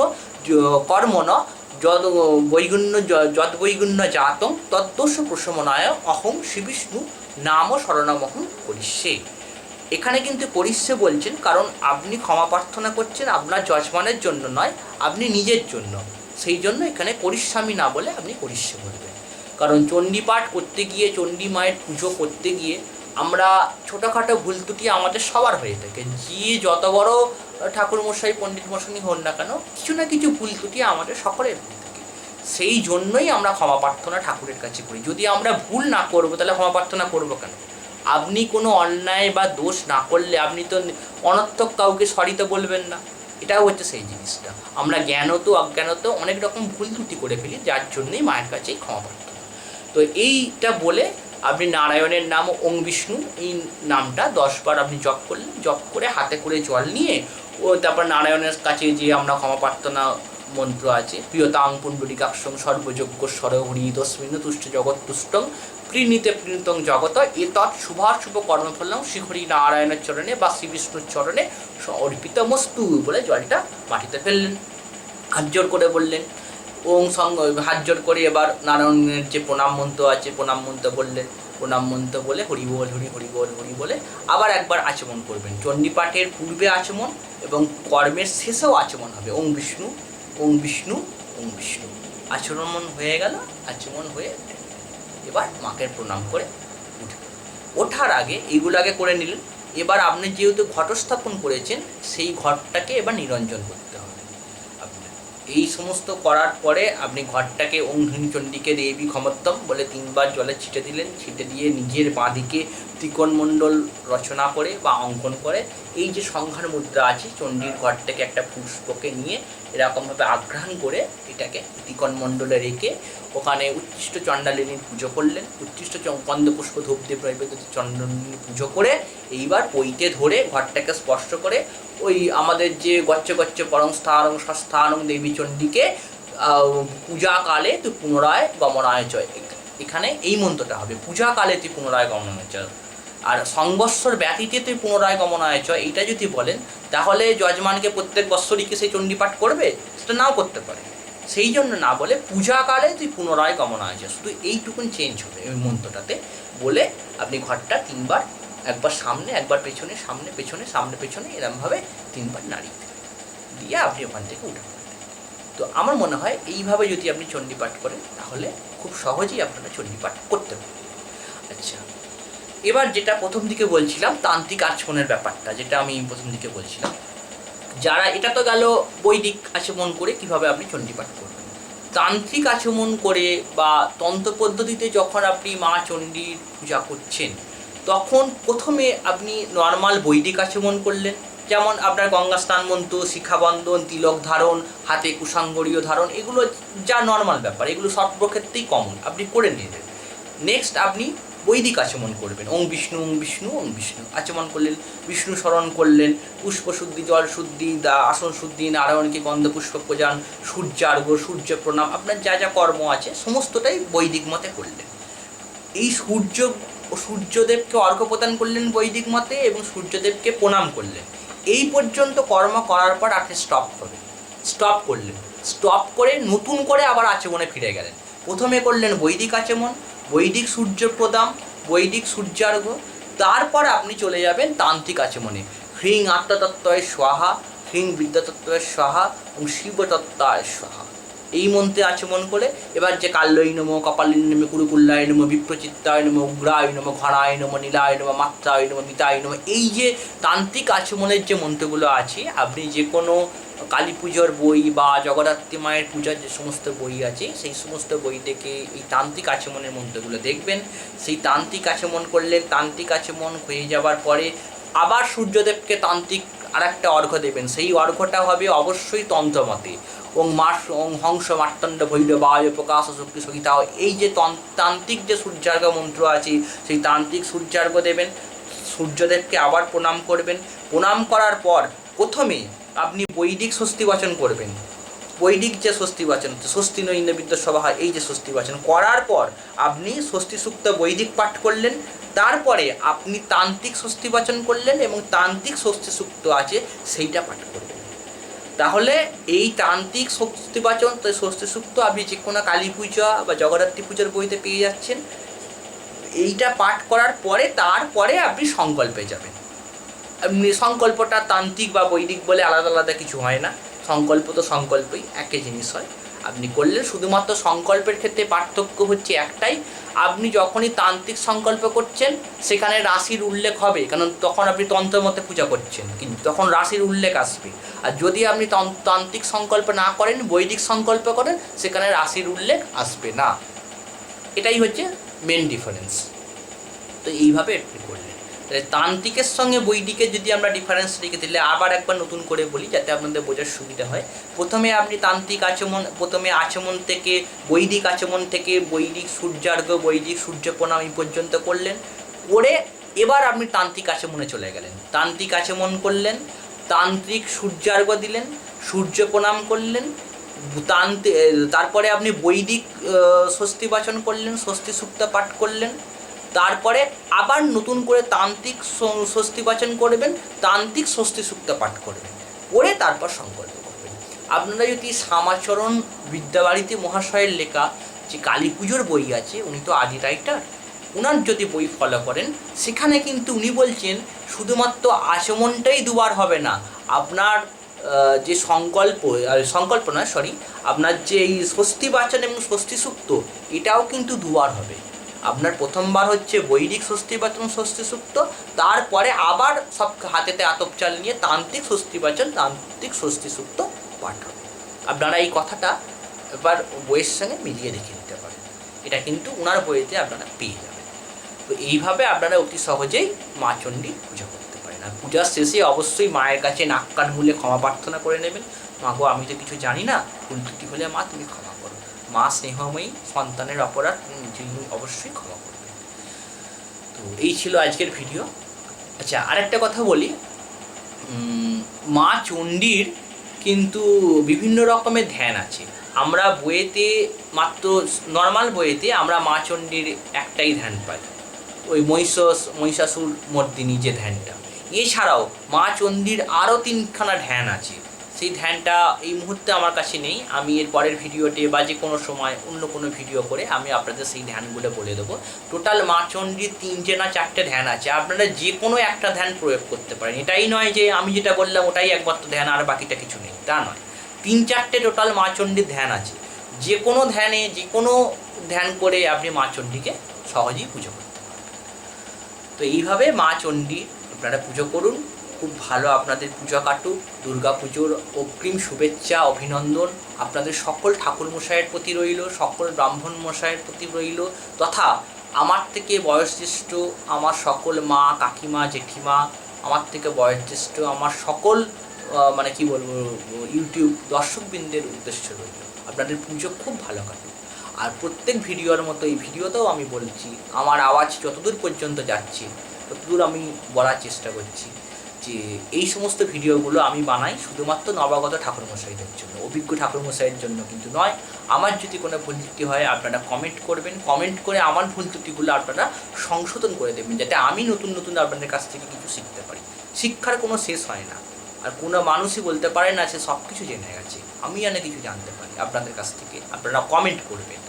কর্মণ যদ বৈগুণ্য জাতং তদ্দোষ প্রশমনায় অহং শ্রীবিষ্ণু নাম শরণমহং করিষ্যে। এখানে কিন্তু করিষ্যে বলছেন কারণ আপনি ক্ষমা প্রার্থনা করছেন আপনার যজমানের জন্য নয়, আপনি নিজের জন্য। সেই জন্য এখানে করিষ্যামি না বলে আপনি করিষ্যে বলবেন। কারণ চণ্ডীপাঠ করতে গিয়ে চণ্ডী মায়ের পুজো করতে গিয়ে আমরা ছোটোখাটো ভুল ত্রুটি আমাদের সবার হয়ে থাকে। যে যত বড় ঠাকুরমশাই পণ্ডিত মশাই হন না কেন কিছু না কিছু ভুল ত্রুটি আমাদের সকলের হয়ে থাকে। সেই জন্যই আমরা ক্ষমা প্রার্থনা ঠাকুরের কাছে করি। যদি আমরা ভুল না করবো তাহলে ক্ষমা প্রার্থনা করবো কেন? আপনি কোনো অন্যায় বা দোষ না করলে আপনি তো অনর্থক কাউকে সরি তো বলবেন না। এটাও হচ্ছে সেই জিনিসটা, আমরা জ্ঞানত অজ্ঞানত অনেক রকম ভুল ত্রুটি করে ফেলি, যার জন্যই মায়ের কাছেই ক্ষমা প্রার্থনা। তো এইটা বলে আপনি নারায়ণের নাম ওং বিষ্ণু এই নামটা 10 বার আপনি জপ করলেন। জপ করে হাতে করে জল নিয়ে তারপর নারায়ণের কাছে যে আমরা ক্ষমা প্রার্থনা মন্ত্র আছে প্রিয়তাং পুণ্ডরিকাক্ষং সর্বযজ্ঞ সরহরি তস্মিন তুষ্ট জগৎ তুষ্টং প্রিণীতে প্রিণীতং জগত এতৎ শুভাশুভ কর্মফলং শ্রীহরি নারায়ণের চরণে বা শ্রী বিষ্ণুর চরণে অর্পিত মস্তু বলে জলটা মাটিতে ফেললেন। হাত জোর করে বললেন ওং সঙ্গ, হাত জোর করে এবার নারায়ণের যে প্রণাম মন্ত্র আছে প্রণাম মন্ত্র বললেন। প্রণাম মন্ত্র বলে হরি বল হরি হরি বল হরি বলে আবার একবার আচমন করবেন। চণ্ডীপাঠের পূর্বে আচমন এবং কর্মের শেষেও আচমন হবে ওং বিষ্ণু ওং বিষ্ণু ওং বিষ্ণু। আচমন হয়ে গেল, আচমন হয়ে এবার মাকে প্রণাম করে ওঠার আগে এইগুলো আগে করে নিলেন। এবার আপনি যেহেতু ঘটস্থাপন করেছেন সেই ঘটটাকে এবার নিরঞ্জন করতে হবে আপনার। এই সমস্ত করার পরে আপনি ঘরটাকে ওং হিং চণ্ডীকে দেবী ক্ষমত্তম বলে 3 বার জলে ছিটে দিলেন। ছিটে দিয়ে নিজের বাঁদিকে ত্রিকোণমণ্ডল রচনা করে বা অঙ্কন করে এই যে সংখ্যার মুদ্রা আছে চণ্ডীর ঘর থেকে একটা পুষ্পকে নিয়ে এরকমভাবে আঘ্রাণ করে এটাকে ত্রিকোণমণ্ডলে রেখে ওখানে উচ্ছিষ্ট চণ্ডালিনীর পুজো করলেন। উচ্ছিষ্ট কন্দপুষ্প ধূপদীপ নৈবেদ্য চণ্ডালিনীর পুজো করে এইবার পৈতে ধরে ঘরটাকে স্পর্শ করে ওই আমাদের যে গচ্ছ গচ্ছ পরং স্থানং সস্থানং দেবী চণ্ডীকে পূজাকালে তুই পুনরায় গমনায় চয়, এখানে এই মন্ত্রটা হবে, পূজাকালে তুই পুনরায় গমনায় চয়। আর সংবৎসর ব্যতীতে তুই পুনরায় গমনায় চয় এইটা যদি বলেন তাহলে যজমানকে প্রত্যেক বৎসরই কি সেই চণ্ডীপাঠ করবে? সেটা নাও করতে পারে। সেই জন্য না বলে পূজাকালে তুই পুনরায় গমনায় চয়, শুধু এইটুকুন চেঞ্জ হবে ওই মন্ত্রটাতে বলে আপনি ঘরটা 3 বার, একবার সামনে একবার পেছনে, সামনে পেছনে সামনে পেছনে এরমভাবে 3 বার নাড়িয়ে দিয়ে আপনি ওখান থেকে উঠে পড়েন। তো আমার মনে হয় এইভাবে যদি আপনি চণ্ডীপাঠ করেন তাহলে খুব সহজেই আপনারা চণ্ডীপাঠ করতে পারেন। আচ্ছা, এবার যেটা প্রথম দিকে বলছিলাম তান্ত্রিক আচমনের ব্যাপারটা, যেটা আমি প্রথম দিকে বলছিলাম, যারা এটা তো গেল বৈদিক আচমন করে কিভাবে আপনি চণ্ডীপাঠ করবেন। তান্ত্রিক আচমন করে বা তন্ত্র পদ্ধতিতে যখন আপনি মা চণ্ডীর পূজা করছেন তখন প্রথমে আপনি নর্মাল বৈদিক আচমন করলেন, যেমন আপনার গঙ্গা স্নান মন্ত্র, শিখাবন্ধন, তিলক ধারণ, হাতে কুশাঙ্গরীয় ধারণ, এগুলো যা নর্মাল ব্যাপার, এগুলো সর্বক্ষেত্রেই কমন, আপনি করে নিলেন। নেক্সট আপনি বৈদিক আচমন করবেন, ওং বিষ্ণু ওং বিষ্ণু ওং বিষ্ণু আচমন করলেন, বিষ্ণু স্মরণ করলেন, পুষ্প শুদ্ধি, জল শুদ্ধি, আসন শুদ্ধি, নারায়ণকে গন্ধপুষ্প প্রদান, সূর্যার্ঘ্য, সূর্য প্রণাম, আপনার যা যা কর্ম আছে সমস্তটাই বৈদিক মতে করলেন। এই সূর্যদেবকে অর্ঘ্য প্রদান করলেন বৈদিক মতে এবং সূর্যদেবকে প্রণাম করলেন। এই পর্যন্ত কর্ম করার পর আপনি স্টপ করলেন, স্টপ করে নতুন করে আবার আচমনে ফিরে গেলেন। প্রথমে করলেন বৈদিক আচমন, বৈদিক সূর্য প্রদান, বৈদিক সূর্যার্ঘ্য, তারপর আপনি চলে যাবেন তান্ত্রিক আচমনে, হ্রিং আত্মতত্ত্বয় স্বাহা, হ্রিং বিদ্যাতত্ত্বয় স্বাহা এবং শিবতত্ত্বায় স্বাহা, এই মন্ত্রে আচমন করে এবার যে কাল্যই নম, কপালিন নম, কুরুকুল্লায় নম, বিপ্রচিত্তায় নম, উগ্রায় নম, ঘনায় নম, নীলায় নম, মাত্রায় নম, মিতায় নম, এই যে তান্ত্রিক আচমনের যে মন্ত্রগুলো আছে আপনি যে কোনো কালী পুজোর বই বা জগদ্ধাত্রী মায়ের পূজার যে সমস্ত বই আছে সেই সমস্ত বই থেকে এই তান্ত্রিক আচমনের মন্ত্রগুলো দেখবেন। সেই তান্ত্রিক আচমন করলে তান্ত্রিক আচমন হয়ে যাওয়ার পরে আবার সূর্যদেবকে তান্ত্রিক আর একটা অর্ঘ্য দেবেন, সেই অর্ঘ্যটা হবে অবশ্যই তন্ত্রমতে, ওং হংস মার্তণ্ড ভৈরবায় প্রকাশ শক্তি সহিতা, এই যে তান্ত্রিক যে সূর্যার্ঘ্য মন্ত্র আছে সেই তান্ত্রিক সূর্যার্ঘ্য দেবেন। সূর্যদেবকে আবার প্রণাম করবেন, প্রণাম করার পর প্রথমে আপনি বৈদিক ষষ্ঠী বাচন করবেন। বৈদিক যে ষষ্ঠী বাচন, ষষ্ঠী নৈবেদ্য সভা হয়, এই যে ষষ্ঠী বাচন করার পর আপনি ষষ্ঠী সূক্ত বৈদিক পাঠ করলেন, তারপরে আপনি তান্ত্রিক ষষ্ঠী বাচন করলেন এবং তান্ত্রিক ষষ্ঠী সূক্ত আছে সেইটা পাঠ করবেন। তাহলে এই তান্ত্রিক ষষ্ঠী বাচন, ষষ্ঠী সূক্ত আপনি যে কোনো কালী পূজা বা জগদ্ধাত্রী পূজার বইতে পেয়ে যাচ্ছেন। এইটা পাঠ করার পরে তারপরে আপনি সংকল্পে যাবেন। সংকল্পটা তান্ত্রিক বা বৈদিক বলে আলাদা আলাদা কিছু হয় না, সংকল্প তো সংকল্পই একই জিনিস হয়। আপনি করলেন, শুধুমাত্র সংকল্পের ক্ষেত্রে পার্থক্য হচ্ছে একটাই, আপনি যখনই তান্ত্রিক সংকল্প করছেন সেখানে রাশির উল্লেখ হবে, কারণ তখন আপনি তন্ত্র মতে পূজা করছেন, কিন্তু তখন রাশির উল্লেখ আসবে। আর যদি আপনি তান্ত্রিক সংকল্প না করেন, বৈদিক সংকল্প করেন, সেখানে রাশির উল্লেখ আসবে না। এটাই হচ্ছে মেন ডিফারেন্স। তো এইভাবে আপনি করলেন। তান্ত্রিকের সঙ্গে বৈদিকের যদি আমরা ডিফারেন্স রেখে দিলে আবার একবার নতুন করে বলি যাতে আপনাদের বোঝার সুবিধা হয়। প্রথমে আপনি তান্ত্রিক আচমন, প্রথমে আচমন থেকে বৈদিক আচমন থেকে বৈদিক সূর্যার্ঘ্য, বৈদিক সূর্য প্রণাম এই পর্যন্ত করলেন, করে এবার আপনি তান্ত্রিক আচমনে চলে গেলেন। তান্ত্রিক আচমন করলেন, তান্ত্রিক সূর্যার্ঘ্য দিলেন, সূর্য প্রণাম করলেন, তারপরে আপনি বৈদিক ষষ্ঠী বাচন করলেন, ষষ্ঠী সূক্ত পাঠ করলেন, তারপরে আবার নতুন করে তান্ত্রিক ষষ্ঠী বাচন করবেন, তান্ত্রিক ষষ্ঠী সূক্ত পাঠ করবেন, করে তারপর সংকল্প করবেন। আপনারা যদি শ্যামাচরণ বিদ্যাবাড়িতে মহাশয়ের লেখা যে কালী পুজোর বই আছে, উনি তো আদি রাইটার, ওনার যদি বই ফলো করেন সেখানে কিন্তু উনি বলছেন শুধুমাত্র আচমনটাই দুবার হবে না, আপনার যে সংকল্প নয় সরি, আপনার যে এই ষষ্ঠী বাচন এবং ষষ্ঠী সূক্ত এটাও কিন্তু দুবার হবে। আপনার প্রথমবার হচ্ছে বৈদিক ষষ্ঠী বাচন ষষ্ঠী সূক্ত, তারপরে আবার সব হাতেতে আতপ চাল নিয়ে তান্ত্রিক ষষ্ঠী বাচন তান্ত্রিক ষষ্ঠী সূক্ত পাঠ হবে। আপনারা এই কথাটা এবার বইয়ের সঙ্গে মিলিয়ে দেখে নিতে পারেন, এটা কিন্তু ওনার বইতে আপনারা পেয়ে যাবেন। তো এইভাবে আপনারা অতি সহজেই মা চণ্ডীর পূজা করতে পারেন। আর পূজার শেষে অবশ্যই মায়ের কাছে নাক কান মুলে ক্ষমা প্রার্থনা করে নেবেন। মা গো, আমি তো কিছু জানি না, ভুল ত্রুটি হলে মা তুমি ক্ষমা করো। মা স্নেহময়ী, সন্তানের অপরাধ যিনি অবশ্যই ক্ষমা করবেন। তো এই ছিল আজকের ভিডিও। আচ্ছা, আরেকটা কথা বলি, মা চণ্ডীর কিন্তু বিভিন্ন রকমের ধ্যান আছে। আমরা বইয়েতে মাত্র নর্মাল বইয়েতে আমরা মা চণ্ডীর একটাই ধ্যান পাই, ওই মহিষাসুর মর্দিনী যে ধ্যানটা। এছাড়াও মা চণ্ডীর আরও 3খানা ধ্যান আছে। সেই ধ্যানটা এই মুহূর্তে আমার কাছে নেই, আমি এর পরের ভিডিওতে বা যে কোনো সময় অন্য কোনো ভিডিও করে আমি আপনাদের সেই ধ্যানগুলো বলে দেবো। টোটাল মা চণ্ডীর 3টে না 4টে ধ্যান আছে, আপনারা যে কোনো একটা ধ্যান প্রয়োগ করতে পারেন। এটাই নয় যে আমি যেটা বললাম ওটাই একমাত্র ধ্যান আর বাকিটা কিছু নেই, তা নয়। 3-4টে টোটাল মা চণ্ডীর ধ্যান আছে। যে কোনো ধ্যানে যে কোনো ধ্যান করে আপনি মা চণ্ডীকে সহজেই পুজো করতে পারেন। তো এইভাবে মা চণ্ডী আপনারা পুজো করুন, খুব ভালো আপনাদের পূজা কাটুক। দুর্গা পুজোর অগ্রিম শুভেচ্ছা, অভিনন্দন আপনাদের সকল ঠাকুরমশাইয়ের প্রতি রইল, সকল ব্রাহ্মণ মশাইয়ের প্রতি রইল, তথা আমার থেকে বয়োজ্যেষ্ঠ আমার সকল মা, কাকিমা, জেঠিমা, আমার থেকে বয়োজ্যেষ্ঠ আমার সকল মানে কি বলবো ইউটিউব দর্শকবৃন্দের উদ্দেশ্য রইল আপনাদের পুজো খুব ভালো কাটুক। আর প্রত্যেক ভিডিওর মতো এই ভিডিওতেও আমি বলছি, আমার আওয়াজ যতদূর পর্যন্ত যাচ্ছে ততদূর আমি বলার চেষ্টা করছি যে এই সমস্ত ভিডিওগুলো আমি বানাই শুধুমাত্র নবাগত ঠাকুরমশাইদের জন্য, অভিজ্ঞ ঠাকুরমশাইয়ের জন্য কিন্তু নয়। আমার যদি কোনো ভুল ত্রুটি হয় আপনারা কমেন্ট করবেন, কমেন্ট করে আমার ভুল ত্রুটিগুলো আপনারা সংশোধন করে দেবেন, যাতে আমি নতুন নতুন আপনাদের কাছ থেকে কিছু শিখতে পারি। শিক্ষার কোনো শেষ হয় না, আর কোনো মানুষই বলতে পারে না সে সব কিছু জেনে গেছে। আমি কিছু জানতে পারি আপনাদের কাছ থেকে, আপনারা কমেন্ট করবেন।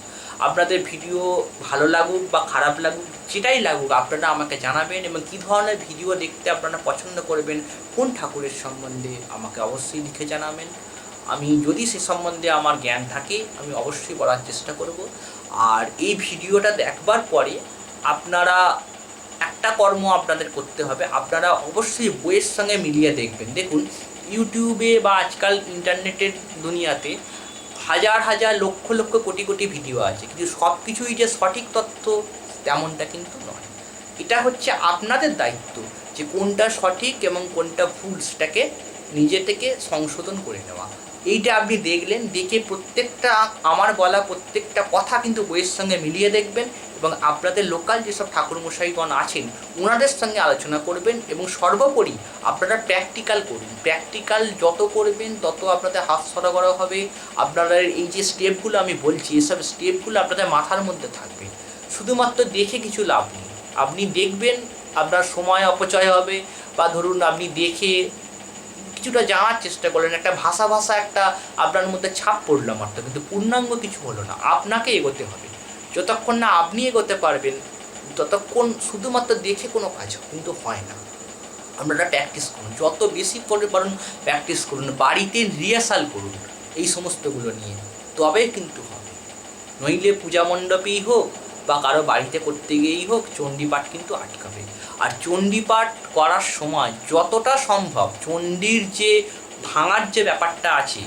আপনাদের ভিডিও ভালো লাগুক বা খারাপ লাগুক, যেটাই লাগুক আপনারা আমাকে জানাবেন, এবং কী ধরনের ভিডিও দেখতে আপনারা পছন্দ করবেন, কোন ঠাকুরের সম্বন্ধে আমাকে অবশ্যই লিখে জানাবেন। আমি যদি সে সম্বন্ধে আমার জ্ঞান থাকে আমি অবশ্যই বলার চেষ্টা করব। আর এই ভিডিওটা দেখবার পরে আপনারা একটা কর্ম আপনাদের করতে হবে, আপনারা অবশ্যই বইয়ের সঙ্গে মিলিয়ে দেখবেন। দেখুন, ইউটিউবে বা আজকাল ইন্টারনেটের দুনিয়াতে হাজার হাজার লক্ষ লক্ষ কোটি কোটি ভিডিও আছে, কিন্তু সব কিছুই যে সঠিক তথ্য তেমনটা কিন্তু নয়। এটা হচ্ছে আপনাদের দায়িত্ব যে কোনটা সঠিক এবং কোনটা ভুল সেটাকে নিজে থেকে সংশোধন করে নেওয়া। এইটা আপনি দেখলেন, দেখে প্রত্যেকটা আমার বলা প্রত্যেকটা কথা কিন্তু বইয়ের সঙ্গে মিলিয়ে দেখবেন, এবং আপনাদের লোকাল যেসব ঠাকুরমশাইগণ আছেন ওনাদের সঙ্গে আলোচনা করবেন, এবং সর্বোপরি আপনারা প্র্যাকটিক্যাল করুন। প্র্যাকটিক্যাল যত করবেন তত আপনাদের হাত সরবরাহ হবে। আপনারা এই যে স্টেপগুলো আমি বলছি, এসব স্টেপগুলো আপনাদের মাথার মধ্যে থাকবে। শুধুমাত্র দেখে কিছু লাভ নেই। আপনি দেখবেন, আপনার সময় অপচয় হবে, বা ধরুন আপনি দেখে কিছুটা জানার চেষ্টা করলেন, একটা ভাষা একটা আপনার মধ্যে ছাপ পড়লো মাত্র, কিন্তু পূর্ণাঙ্গ কিছু হলো না। আপনাকে এগোতে হবে। যতক্ষণ না আপনি এগোতে পারবেন ততক্ষণ শুধুমাত্র দেখে কোনো কাজ কিন্তু হয় না। আপনারা প্র্যাকটিস করুন, যত বেশি করে পারেন প্র্যাকটিস করুন, বাড়িতে রিহার্সাল করুন এই সমস্তগুলো নিয়ে, তবে কিন্তু হবে। নইলে পূজা মণ্ডপেই হোক বা কারো বাড়িতে করতে গিয়েই হোক, চণ্ডীপাঠ কিন্তু আটকাবে। আর চণ্ডীপাঠ করার সময় যতটা সম্ভব চণ্ডীর যে ভাঙার যে ব্যাপারটা আছে,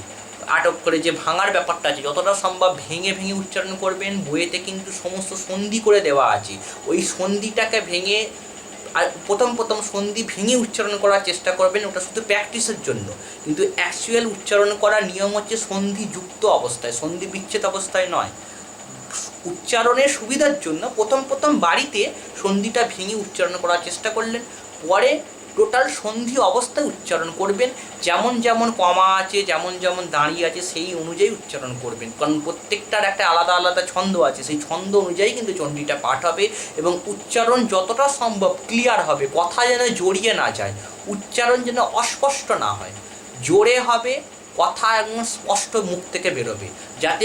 আটক করে যে ভাঙার ব্যাপারটা আছে, যতটা সম্ভব ভেঙে ভেঙে উচ্চারণ করবেন। বইয়েতে কিন্তু সমস্ত সন্ধি করে দেওয়া আছে, ওই সন্ধিটাকে ভেঙে আর প্রথম সন্ধি ভেঙে উচ্চারণ করার চেষ্টা করবেন। ওটা শুধু প্র্যাকটিসের জন্য, কিন্তু অ্যাকচুয়াল উচ্চারণ করার নিয়ম হচ্ছে সন্ধিযুক্ত অবস্থায়, সন্ধি বিচ্ছেদ অবস্থায় নয়। উচ্চারণের সুবিধার জন্য প্রথম বাড়িতে সন্ধিটা ভেঙে উচ্চারণ করার চেষ্টা করলেন, পরে টোটাল সন্ধি অবস্থায় উচ্চারণ করবেন। যেমন যেমন কমা আছে, যেমন যেমন দাঁড়িয়ে আছে সেই অনুযায়ী উচ্চারণ করবেন, কারণ প্রত্যেকটার একটা আলাদা আলাদা ছন্দ আছে, সেই ছন্দ অনুযায়ী কিন্তু চণ্ডীটা পাঠ হবে। এবং উচ্চারণ যতটা সম্ভব ক্লিয়ার হবে, কথা যেন জড়িয়ে না যায়, উচ্চারণ যেন অস্পষ্ট না হয়, জোরে হবে, কথা একদম স্পষ্ট মুখ থেকে বেরোবে, যাতে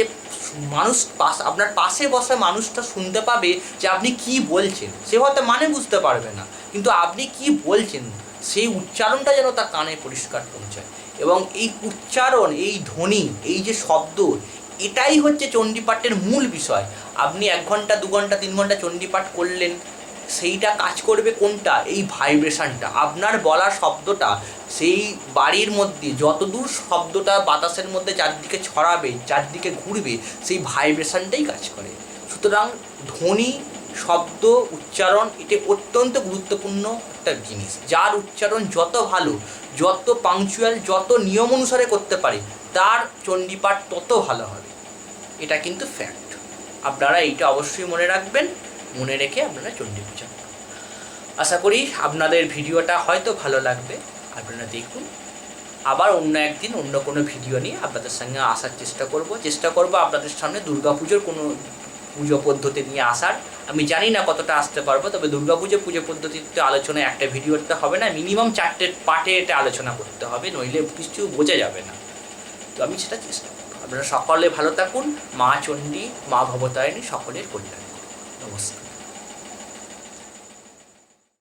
মানুষ আপনার পাশে বসা মানুষটা শুনতে পাবে যে আপনি কি বলছেন। সে হয়তো মানে বুঝতে পারবে না, কিন্তু আপনি কি বলছেন সেই উচ্চারণটা যেন তার কানে পরিষ্কার পৌঁছায়। এবং এই উচ্চারণ, এই ধ্বনি, এই যে শব্দ, এটাই হচ্ছে চণ্ডীপাঠের মূল বিষয়। আপনি 1 ঘন্টা 2 ঘন্টা 3 ঘন্টা চণ্ডীপাঠ করলেন, সেইটা কাজ করবে কোনটা? এই ভাইব্রেশনটা, আপনার বলা শব্দটা সেই বাড়ির মধ্যে যতদূর শব্দটা বাতাসের মধ্যে চারদিকে ছড়াবে, চারদিকে ঘুরবে, সেই ভাইব্রেশনটাই কাজ করে। সুতরাং ধ্বনি শব্দ উচ্চারণ এটা অত্যন্ত গুরুত্বপূর্ণ একটা জিনিস। যার উচ্চারণ যত ভালো, যত পাংচুয়াল, যত নিয়ম অনুসারে করতে পারে, তার চণ্ডীপাঠ তত ভালো হবে। এটা কিন্তু ফ্যাক্ট। আপনারা এইটা অবশ্যই মনে রাখবেন, মনে রেখে আপনারা চণ্ডী পূজা করুন। আশা করি আপনাদের ভিডিওটা হয়তো ভালো লাগবে। আপনারা দেখুন, আবার অন্য একদিন অন্য কোনো ভিডিও নিয়ে আপনাদের সঙ্গে আসার চেষ্টা করব আপনাদের সামনে দুর্গাপুজোর কোনো পুজো পদ্ধতি নিয়ে আসার। আমি জানি না কতটা আসতে পারবো, তবে দুর্গাপুজোর পুজো পদ্ধতিতে আলোচনায় একটা ভিডিওতে হবে না, মিনিমাম 4টে পার্টে এটা আলোচনা করতে হবে, নইলে কিছু বোঝা যাবে না। তো আমি সেটা চেষ্টা করব। আপনারা সকলে ভালো থাকুন। মা চণ্ডী, মা ভবতারিণী সকলের কল্যাণ করুন। নমস্কার।